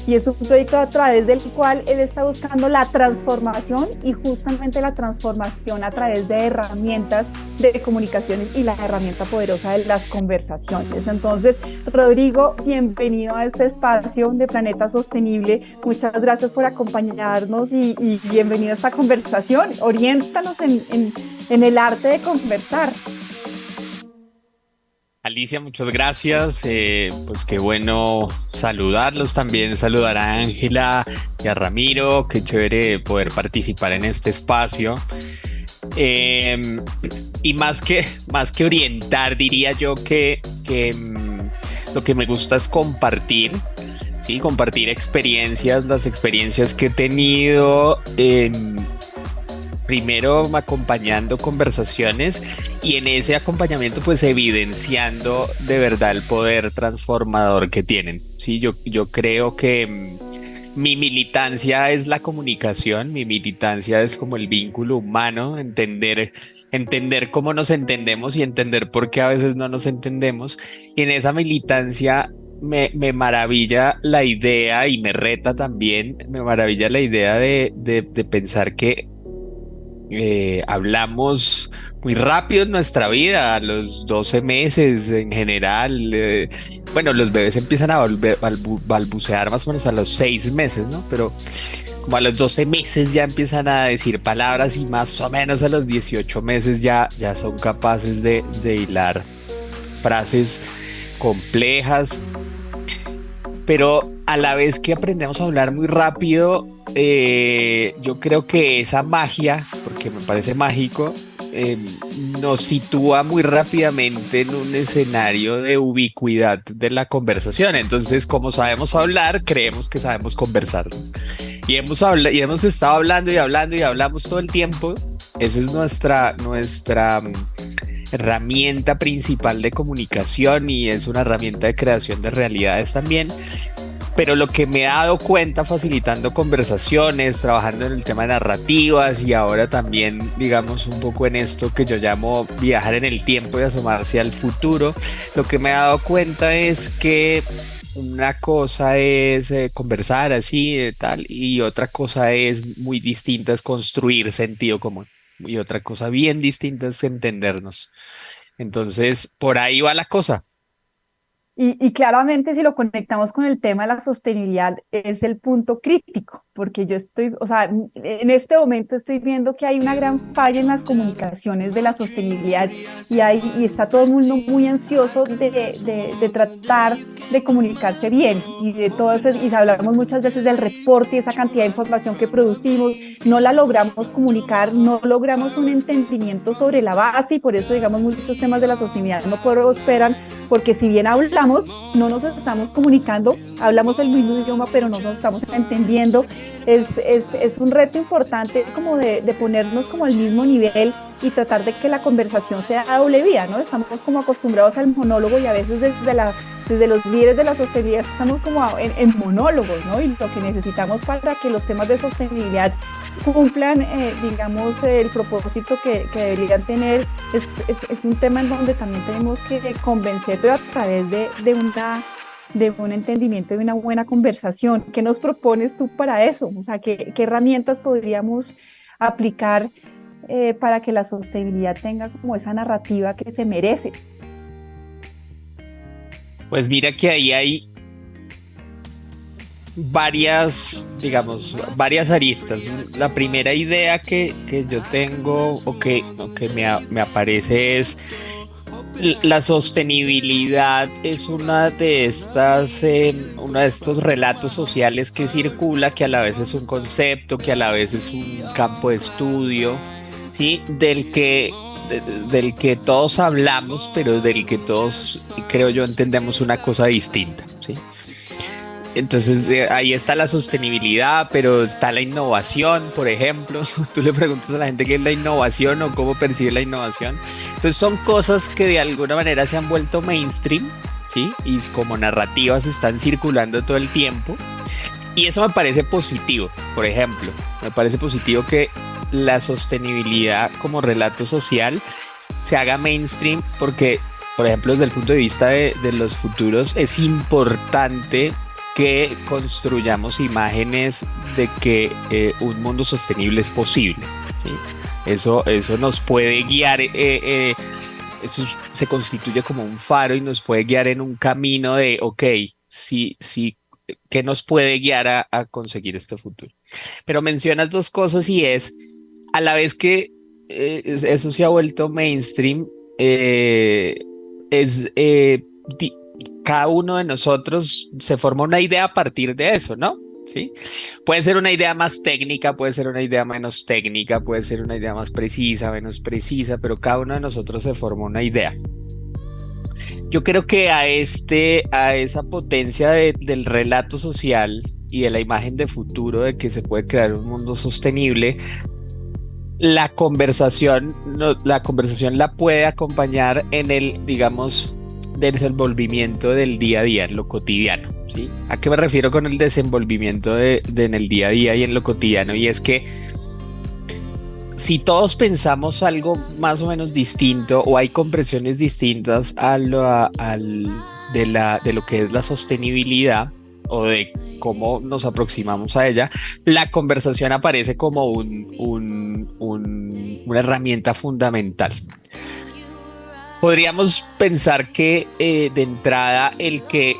Y es un proyecto a través del cual él está buscando la transformación y justamente la transformación a través de herramientas de comunicaciones y la herramienta poderosa de las conversaciones. Entonces, Rodrigo, bienvenido a este espacio de Planeta Sostenible. Muchas gracias por acompañarnos y bienvenido a esta conversación. Oriéntanos en el arte de conversar. Alicia, muchas gracias. Pues qué bueno saludarlos también, saludar a Ángela y a Ramiro. Qué chévere poder participar en este espacio. Y más que orientar, diría yo que lo que me gusta es compartir, ¿sí? Compartir experiencias, las experiencias que he tenido primero acompañando conversaciones y en ese acompañamiento pues evidenciando de verdad el poder transformador que tienen. Sí, yo creo que mi militancia es la comunicación, mi militancia es como el vínculo humano, entender cómo nos entendemos y entender por qué a veces no nos entendemos. Y en esa militancia me maravilla la idea y me reta también, me maravilla la idea de pensar que hablamos muy rápido en nuestra vida, a los 12 meses en general. Bueno, los bebés empiezan a balbucear más o menos a los 6 meses, ¿no? Pero como a los 12 meses ya empiezan a decir palabras y más o menos a los 18 meses ya son capaces de hilar frases complejas. Pero a la vez que aprendemos a hablar muy rápido, yo creo que esa magia, porque me parece mágico, nos sitúa muy rápidamente en un escenario de ubicuidad de la conversación. Entonces, como sabemos hablar, creemos que sabemos conversar, ¿no? Y hemos estado hablando y hablando y hablamos todo el tiempo. Esa es nuestra herramienta principal de comunicación y es una herramienta de creación de realidades también. Pero lo que me he dado cuenta facilitando conversaciones, trabajando en el tema de narrativas y ahora también, digamos, un poco en esto que yo llamo viajar en el tiempo y asomarse al futuro, lo que me he dado cuenta es que una cosa es conversar así, tal, y otra cosa es muy distinta, es construir sentido común. Y otra cosa bien distinta es entendernos. Entonces, por ahí va la cosa. Y claramente si lo conectamos con el tema de la sostenibilidad es el punto crítico, porque yo estoy, o sea, en este momento estoy viendo que hay una gran falla en las comunicaciones de la sostenibilidad y está todo el mundo muy ansioso de tratar de comunicarse bien y de todo eso, y hablamos muchas veces del reporte y esa cantidad de información que producimos, no la logramos comunicar, no logramos un entendimiento sobre la base y por eso digamos muchos temas de la sostenibilidad no prosperan, porque si bien hablamos, no nos estamos comunicando, hablamos el mismo idioma, pero no nos estamos entendiendo. Es un reto importante como de ponernos como al mismo nivel y tratar de que la conversación sea a doble vía, ¿no? Estamos como acostumbrados al monólogo y a veces desde los líderes de la sostenibilidad estamos como en monólogos, ¿no? Y lo que necesitamos para que los temas de sostenibilidad cumplan, digamos, el propósito que deberían tener, es un tema en donde también tenemos que convencer, pero a través de un entendimiento, de una buena conversación. ¿Qué nos propones tú para eso? O sea, ¿qué herramientas podríamos aplicar para que la sostenibilidad tenga como esa narrativa que se merece? Pues mira que ahí hay varias aristas. La primera idea que yo tengo o que me aparece es la sostenibilidad es uno de estos relatos sociales que circula, que a la vez es un concepto, que a la vez es un campo de estudio, ¿sí? Del que todos hablamos, pero del que todos, creo yo, entendemos una cosa distinta, ¿sí? Entonces ahí está la sostenibilidad, pero está la innovación, por ejemplo. Tú le preguntas a la gente qué es la innovación o cómo percibe la innovación. Entonces son cosas que de alguna manera se han vuelto mainstream, ¿sí? Y como narrativas están circulando todo el tiempo. Y eso me parece positivo, por ejemplo. Me parece positivo que la sostenibilidad como relato social se haga mainstream porque, por ejemplo, desde el punto de vista de los futuros es importante que construyamos imágenes de que un mundo sostenible es posible, ¿sí? Eso nos puede guiar, eso se constituye como un faro y nos puede guiar en un camino de, ok, sí, ¿qué nos puede guiar a conseguir este futuro? Pero mencionas dos cosas y es, a la vez que eso se ha vuelto mainstream, cada uno de nosotros se forma una idea a partir de eso, ¿no? ¿Sí? Puede ser una idea más técnica, puede ser una idea menos técnica, puede ser una idea más precisa, menos precisa, pero cada uno de nosotros se forma una idea. Yo creo que a esa potencia del relato social y de la imagen de futuro de que se puede crear un mundo sostenible, la conversación la puede acompañar en el, digamos, desenvolvimiento del día a día, en lo cotidiano, ¿sí? ¿A qué me refiero con el desenvolvimiento en el día a día y en lo cotidiano? Y es que si todos pensamos algo más o menos distinto o hay comprensiones distintas de lo que es la sostenibilidad o de cómo nos aproximamos a ella, la conversación aparece como una herramienta fundamental. Podríamos pensar que de entrada el que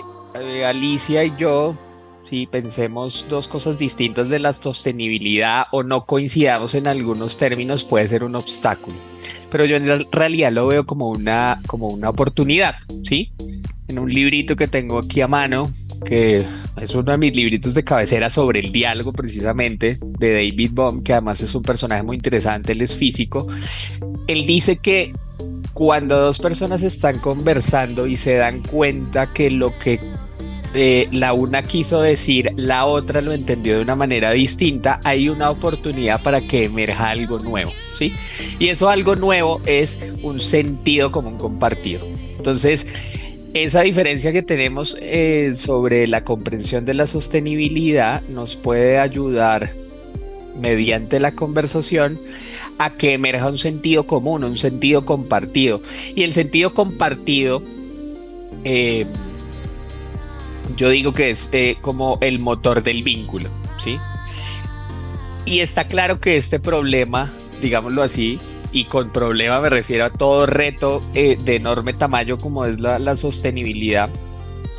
Alicia y yo, si pensemos dos cosas distintas de la sostenibilidad o no coincidamos en algunos términos, puede ser un obstáculo. Pero yo en realidad lo veo como una oportunidad, ¿sí? En un librito que tengo aquí a mano, que es uno de mis libritos de cabecera sobre el diálogo precisamente, de David Bohm, que además es un personaje muy interesante, él es físico. Él dice que cuando dos personas están conversando y se dan cuenta que lo que la una quiso decir, la otra lo entendió de una manera distinta, hay una oportunidad para que emerja algo nuevo, ¿sí? Y eso algo nuevo es un sentido común compartido. Entonces, esa diferencia que tenemos sobre la comprensión de la sostenibilidad nos puede ayudar mediante la conversación a que emerja un sentido común, un sentido compartido. Y el sentido compartido, yo digo que es como el motor del vínculo, ¿sí? Y está claro que este problema, digámoslo así, y con problema me refiero a todo reto de enorme tamaño como es la sostenibilidad,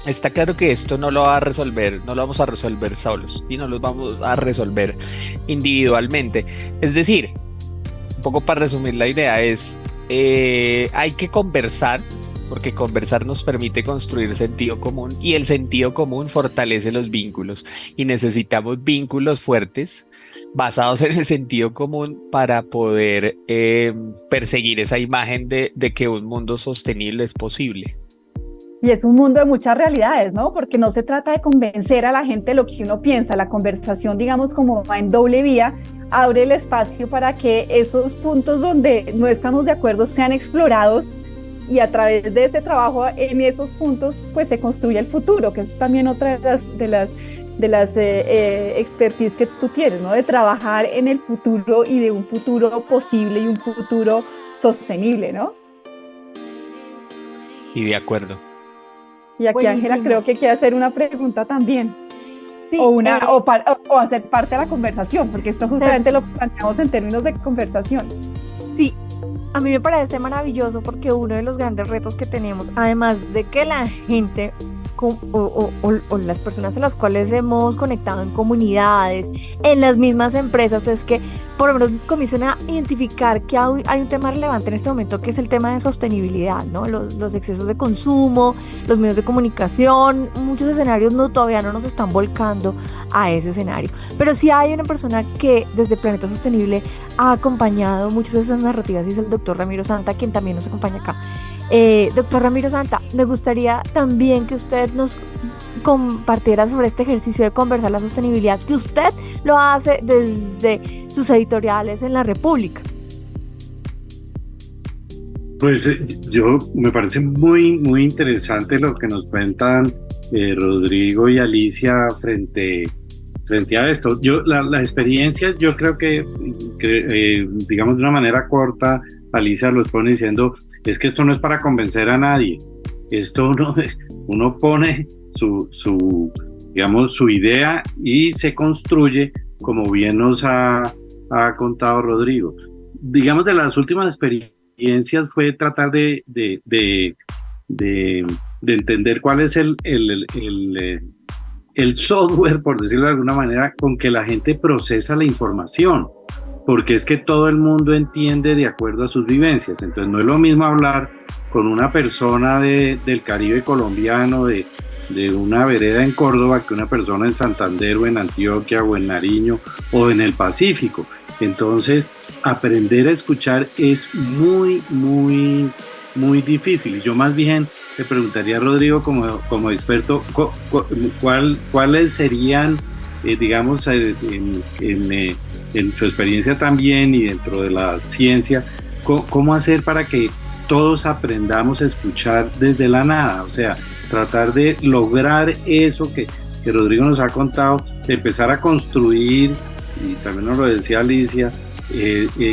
está claro que esto no lo vamos a resolver solos y no lo vamos a resolver individualmente. Es decir, un poco para resumir la idea es, hay que conversar, porque conversar nos permite construir sentido común y el sentido común fortalece los vínculos y necesitamos vínculos fuertes basados en el sentido común para poder perseguir esa imagen de que un mundo sostenible es posible. Y es un mundo de muchas realidades, ¿no? Porque no se trata de convencer a la gente de lo que uno piensa. La conversación, digamos, como va en doble vía, abre el espacio para que esos puntos donde no estamos de acuerdo sean explorados y a través de ese trabajo en esos puntos, pues se construye el futuro, que es también otra de las expertise que tú tienes, ¿no? De trabajar en el futuro y de un futuro posible y un futuro sostenible, ¿no? Y de acuerdo. Y aquí Ángela creo que quiere hacer una pregunta también. Sí, o hacer parte de la conversación, porque esto justamente lo planteamos en términos de conversación. Sí, A mí me parece maravilloso porque uno de los grandes retos que tenemos, además de que la gente o las personas a las cuales hemos conectado en comunidades, en las mismas empresas, es que por lo menos comiencen a identificar que hay un tema relevante en este momento, que es el tema de sostenibilidad, ¿no? Los excesos de consumo, los medios de comunicación, muchos escenarios todavía no nos están volcando a ese escenario. Pero sí hay una persona que desde Planeta Sostenible ha acompañado muchas de esas narrativas y es el doctor Ramiro Santa, quien también nos acompaña acá. Doctor Ramiro Santa, me gustaría también que usted nos compartiera sobre este ejercicio de conversar la sostenibilidad, que usted lo hace desde sus editoriales en la República. Pues me parece muy, muy interesante lo que nos cuentan Rodrigo y Alicia frente a esto. La experiencia, yo creo que digamos de una manera corta, Alicia lo pone diciendo, es que esto no es para convencer a nadie, esto uno pone su idea y se construye, como bien nos ha contado Rodrigo. Digamos, de las últimas experiencias fue tratar de entender cuál es el software, por decirlo de alguna manera, con que la gente procesa la información, porque es que todo el mundo entiende de acuerdo a sus vivencias. Entonces no es lo mismo hablar con una persona del Caribe colombiano, de una vereda en Córdoba, que una persona en Santander o en Antioquia o en Nariño o en el Pacífico. Entonces aprender a escuchar es muy, muy, muy difícil. Yo más bien le preguntaría a Rodrigo como experto, ¿cuáles serían, digamos, en su experiencia también y dentro de la ciencia, cómo hacer para que todos aprendamos a escuchar desde la nada? O sea, tratar de lograr eso que Rodrigo nos ha contado, de empezar a construir, y también nos lo decía Alicia,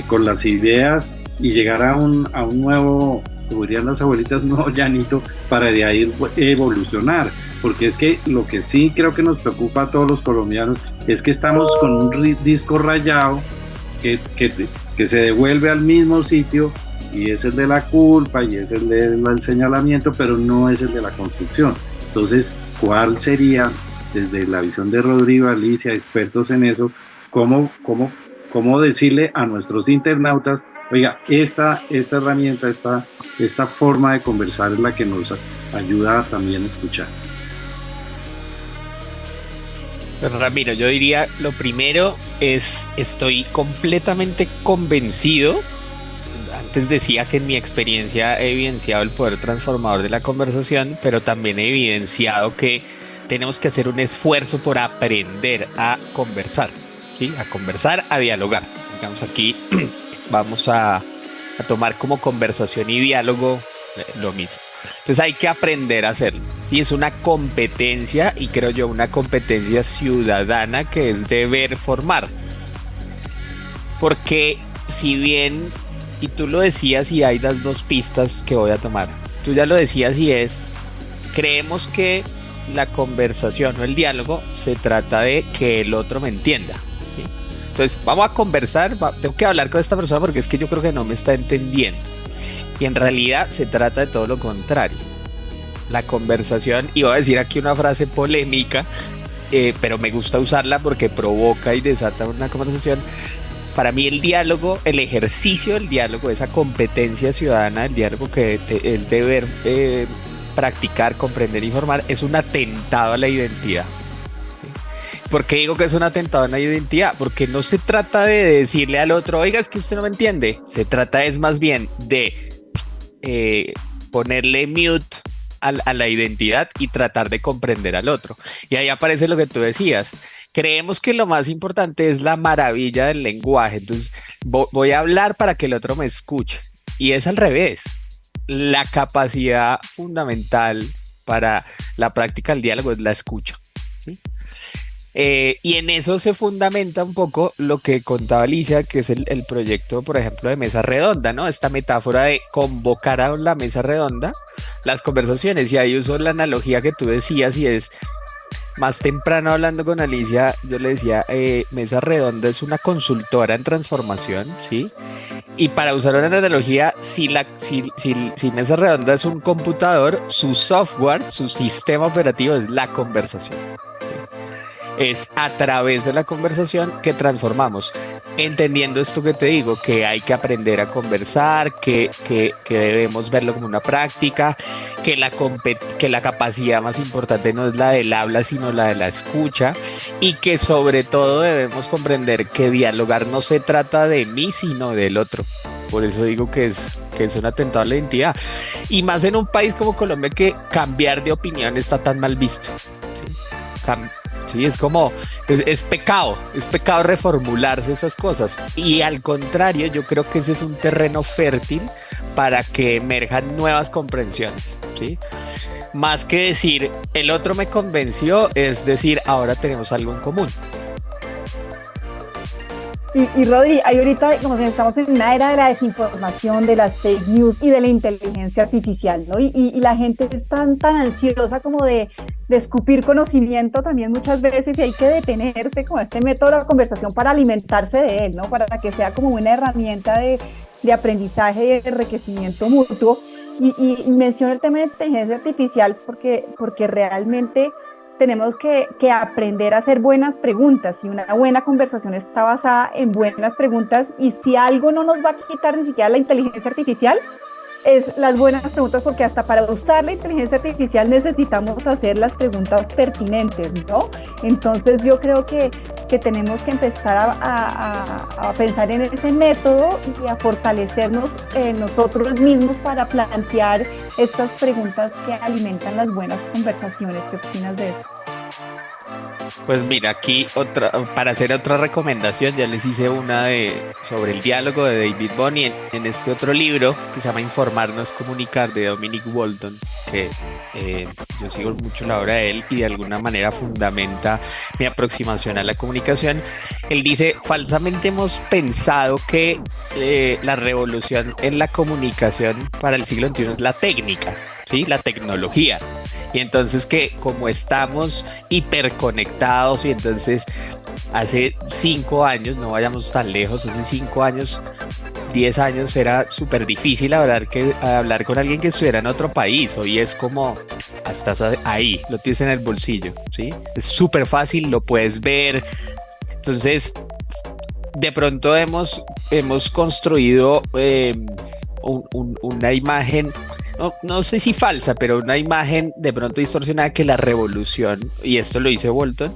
con las ideas y llegar a un nuevo, como dirían las abuelitas, un nuevo llanito para de ahí evolucionar. Porque es que lo que sí creo que nos preocupa a todos los colombianos es que estamos con un disco rayado que se devuelve al mismo sitio, y es el de la culpa y es el del señalamiento, pero no es el de la construcción. Entonces, ¿cuál sería, desde la visión de Rodrigo, Alicia, expertos en eso, cómo decirle a nuestros internautas, oiga, esta herramienta, esta forma de conversar es la que nos ayuda también a escuchar? Ramiro, yo diría, lo primero es, estoy completamente convencido. Antes decía que en mi experiencia he evidenciado el poder transformador de la conversación, pero también he evidenciado que tenemos que hacer un esfuerzo por aprender a conversar, ¿sí? A conversar, a dialogar. Digamos, aquí vamos a tomar como conversación y diálogo lo mismo. Entonces hay que aprender a hacerlo. Sí, es una competencia, y creo yo una competencia ciudadana, que es deber formar. Porque si bien, y tú lo decías, y hay las dos pistas que voy a tomar, tú ya lo decías, y es, creemos que la conversación o el diálogo se trata de que el otro me entienda, ¿sí? Entonces vamos a conversar, tengo que hablar con esta persona porque es que yo creo que no me está entendiendo. Y en realidad se trata de todo lo contrario. La conversación, y voy a decir aquí una frase polémica, pero me gusta usarla porque provoca y desata una conversación. Para mí el diálogo, el ejercicio del diálogo, esa competencia ciudadana del diálogo que es deber practicar, comprender y formar, es un atentado a la identidad. ¿Por qué digo que es un atentado a la identidad? Porque no se trata de decirle al otro, oiga, es que usted no me entiende. Se trata es más bien de ponerle mute a la identidad y tratar de comprender al otro. Y ahí aparece lo que tú decías. Creemos que lo más importante es la maravilla del lenguaje. Entonces voy a hablar para que el otro me escuche. Y es al revés. La capacidad fundamental para la práctica del diálogo es la escucha, ¿sí? Y en eso se fundamenta un poco lo que contaba Alicia, que es el proyecto, por ejemplo, de mesa redonda, ¿no? Esta metáfora de convocar a la mesa redonda las conversaciones. Y ahí uso la analogía que tú decías, y es, más temprano hablando con Alicia, yo le decía, Mesa Redonda es una consultora en transformación, ¿sí? Y para usar una analogía, si Mesa Redonda es un computador, su software, su sistema operativo es la conversación. Es a través de la conversación que transformamos, entendiendo esto que te digo, que hay que aprender a conversar, que debemos verlo como una práctica, que la capacidad más importante no es la del habla, sino la de la escucha, y que sobre todo debemos comprender que dialogar no se trata de mí, sino del otro. Por eso digo que es un atentado a la identidad, y más en un país como Colombia, que cambiar de opinión está tan mal visto. Sí, es como, es pecado reformularse esas cosas. Y al contrario, yo creo que ese es un terreno fértil para que emerjan nuevas comprensiones, ¿sí? Más que decir, el otro me convenció, es decir, ahora tenemos algo en común. Y Rodri, hay ahorita, como si estamos en una era de la desinformación, de las fake news y de la inteligencia artificial, ¿no? Y la gente es tan ansiosa como de escupir conocimiento también muchas veces, y hay que detenerse con este método de la conversación para alimentarse de él, ¿no? Para que sea como una herramienta de aprendizaje y de enriquecimiento mutuo. Y menciono el tema de inteligencia artificial porque realmente tenemos que aprender a hacer buenas preguntas, y una buena conversación está basada en buenas preguntas, y si algo no nos va a quitar ni siquiera la inteligencia artificial, es las buenas preguntas, porque hasta para usar la inteligencia artificial necesitamos hacer las preguntas pertinentes, ¿no? Entonces yo creo que tenemos que empezar a pensar en ese método y a fortalecernos nosotros mismos para plantear estas preguntas que alimentan las buenas conversaciones. ¿Qué opinas de eso? Pues mira, aquí para hacer otra recomendación, ya les hice una sobre el diálogo de David Boni en este otro libro que se llama Informar no es comunicar, de Dominic Walton, que yo sigo mucho la obra de él y de alguna manera fundamenta mi aproximación a la comunicación. Él dice, falsamente hemos pensado que la revolución en la comunicación para el siglo XXI es la técnica, ¿sí? La tecnología. Y entonces que como estamos hiperconectados, y entonces hace 5 años, no vayamos tan lejos, hace 5 años, 10 años era súper difícil hablar con alguien que estuviera en otro país. Hoy es como, estás ahí, lo tienes en el bolsillo, ¿sí? Es súper fácil, lo puedes ver. Entonces, de pronto hemos construido una imagen, no sé si falsa, pero una imagen de pronto distorsionada, que la revolución, y esto lo dice Walton,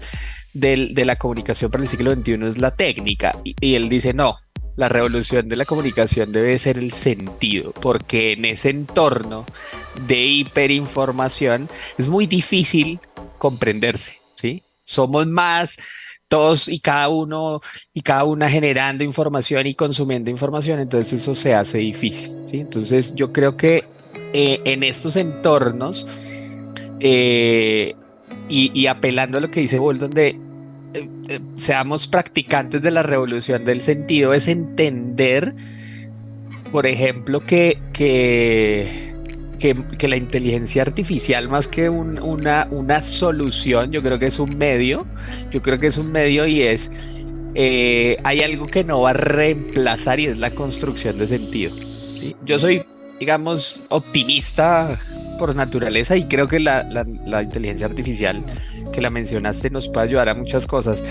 de la comunicación para el siglo XXI es la técnica, y él dice no, la revolución de la comunicación debe ser el sentido, porque en ese entorno de hiperinformación es muy difícil comprenderse, ¿sí? Somos más, todos y cada uno y cada una generando información y consumiendo información, entonces eso se hace difícil, ¿sí? Entonces yo creo que en estos entornos, y apelando a lo que dice Bolton, de seamos practicantes de la revolución del sentido, es entender, por ejemplo, que la inteligencia artificial, más que una solución, yo creo que es un medio, y hay algo que no va a reemplazar, y es la construcción de sentido, ¿sí? Yo soy, digamos, optimista por naturaleza, y creo que la inteligencia artificial que la mencionaste nos puede ayudar a muchas cosas.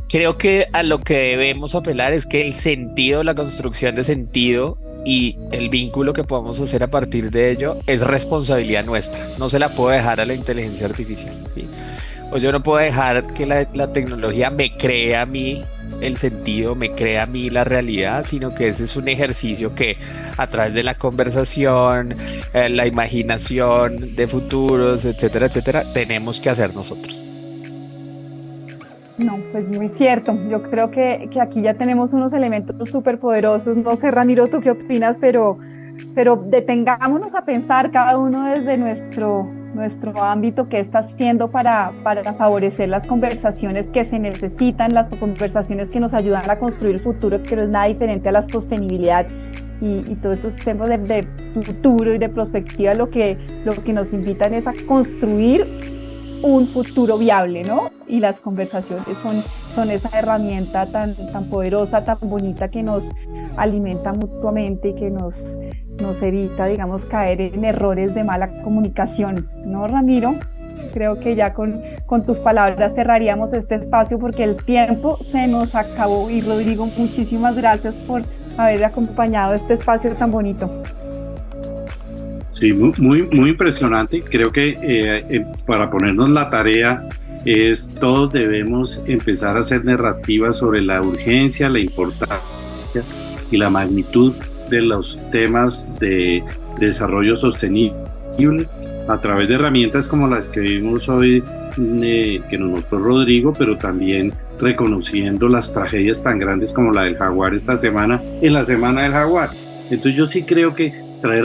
Creo que a lo que debemos apelar es que el sentido, la construcción de sentido y el vínculo que podamos hacer a partir de ello es responsabilidad nuestra. No se la puedo dejar a la inteligencia artificial, ¿sí? O yo no puedo dejar que la tecnología me cree a mí el sentido, me crea a mí la realidad, sino que ese es un ejercicio que a través de la conversación, la imaginación de futuros, etcétera, etcétera, tenemos que hacer nosotros. No, pues muy cierto. Yo creo que aquí ya tenemos unos elementos súper poderosos. No sé, Ramiro, ¿tú qué opinas? Pero detengámonos a pensar cada uno desde nuestro ámbito, qué está haciendo para favorecer las conversaciones que se necesitan, las conversaciones que nos ayudan a construir el futuro, que no es nada diferente a la sostenibilidad y todos estos temas de futuro y de perspectiva, lo que nos invitan es a construir un futuro viable, ¿no? Y las conversaciones son esa herramienta tan poderosa, tan bonita, que nos alimenta mutuamente y que nos evita, digamos, caer en errores de mala comunicación, ¿no, Ramiro? Creo que ya con tus palabras cerraríamos este espacio porque el tiempo se nos acabó. Y Rodrigo, muchísimas gracias por haber acompañado este espacio tan bonito. Sí, muy impresionante. Creo que para ponernos la tarea todos debemos empezar a hacer narrativas sobre la urgencia, la importancia y la magnitud de los temas de desarrollo sostenible a través de herramientas como las que vimos hoy que nos mostró Rodrigo, pero también reconociendo las tragedias tan grandes como la del jaguar esta semana, en la Semana del Jaguar. Entonces yo sí creo que traer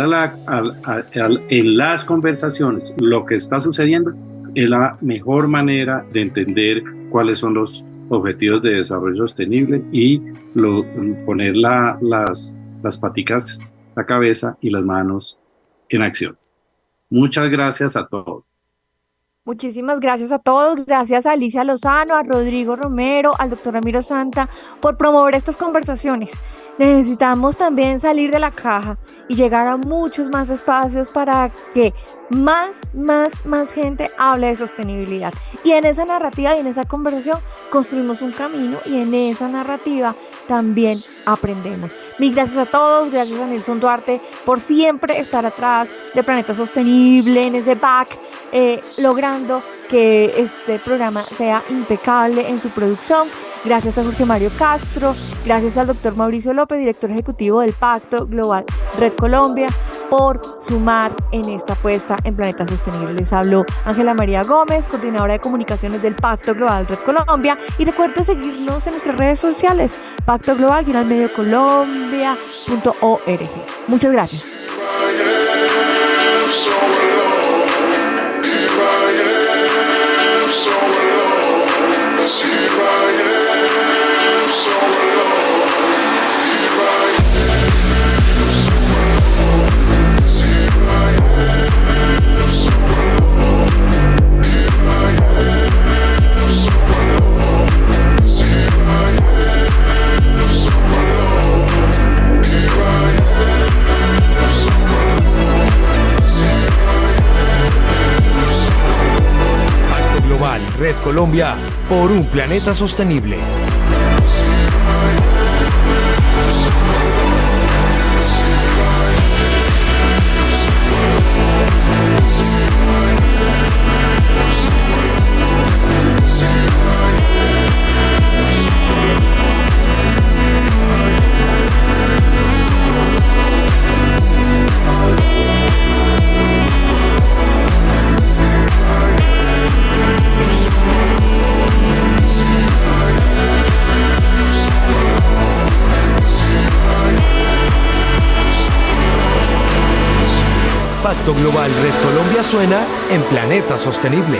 en las conversaciones lo que está sucediendo es la mejor manera de entender cuáles son los objetivos de desarrollo sostenible y poner las paticas, la cabeza y las manos en acción. Muchas gracias a todos. Muchísimas gracias a todos, gracias a Alicia Lozano, a Rodrigo Romero, al doctor Ramiro Santa por promover estas conversaciones. Necesitamos también salir de la caja y llegar a muchos más espacios para que más gente hable de sostenibilidad. Y en esa narrativa y en esa conversación construimos un camino y en esa narrativa también aprendemos. Mil gracias a todos, gracias a Nelson Duarte por siempre estar atrás de Planeta Sostenible, en ese back, logrando que este programa sea impecable en su producción. Gracias a Jorge Mario Castro, gracias al doctor Mauricio López, director ejecutivo del Pacto Global Red Colombia, por sumar en esta apuesta en Planeta Sostenible. Les habló Ángela María Gómez, coordinadora de comunicaciones del Pacto Global Red Colombia, y recuerden seguirnos en nuestras redes sociales, Pacto Global _Colombia.org. Muchas gracias. Red Colombia, por un planeta sostenible. Pacto Global Red Colombia suena en Planeta Sostenible.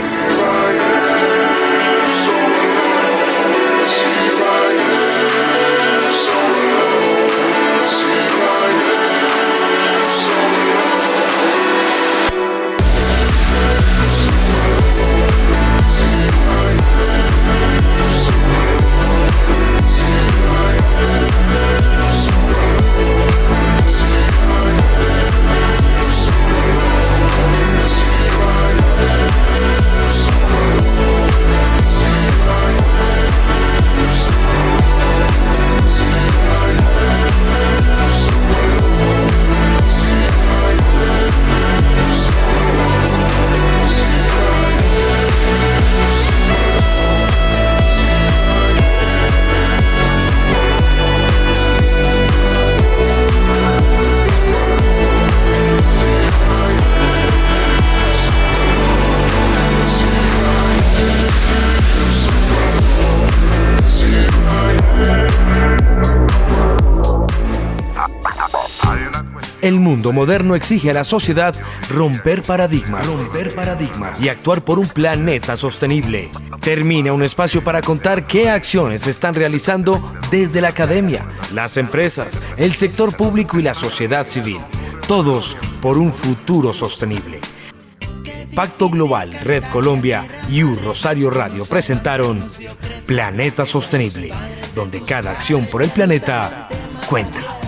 El mundo moderno exige a la sociedad romper paradigmas y actuar por un planeta sostenible. Termina un espacio para contar qué acciones se están realizando desde la academia, las empresas, el sector público y la sociedad civil. Todos por un futuro sostenible. Pacto Global, Red Colombia y Rosario Radio presentaron Planeta Sostenible, donde cada acción por el planeta cuenta.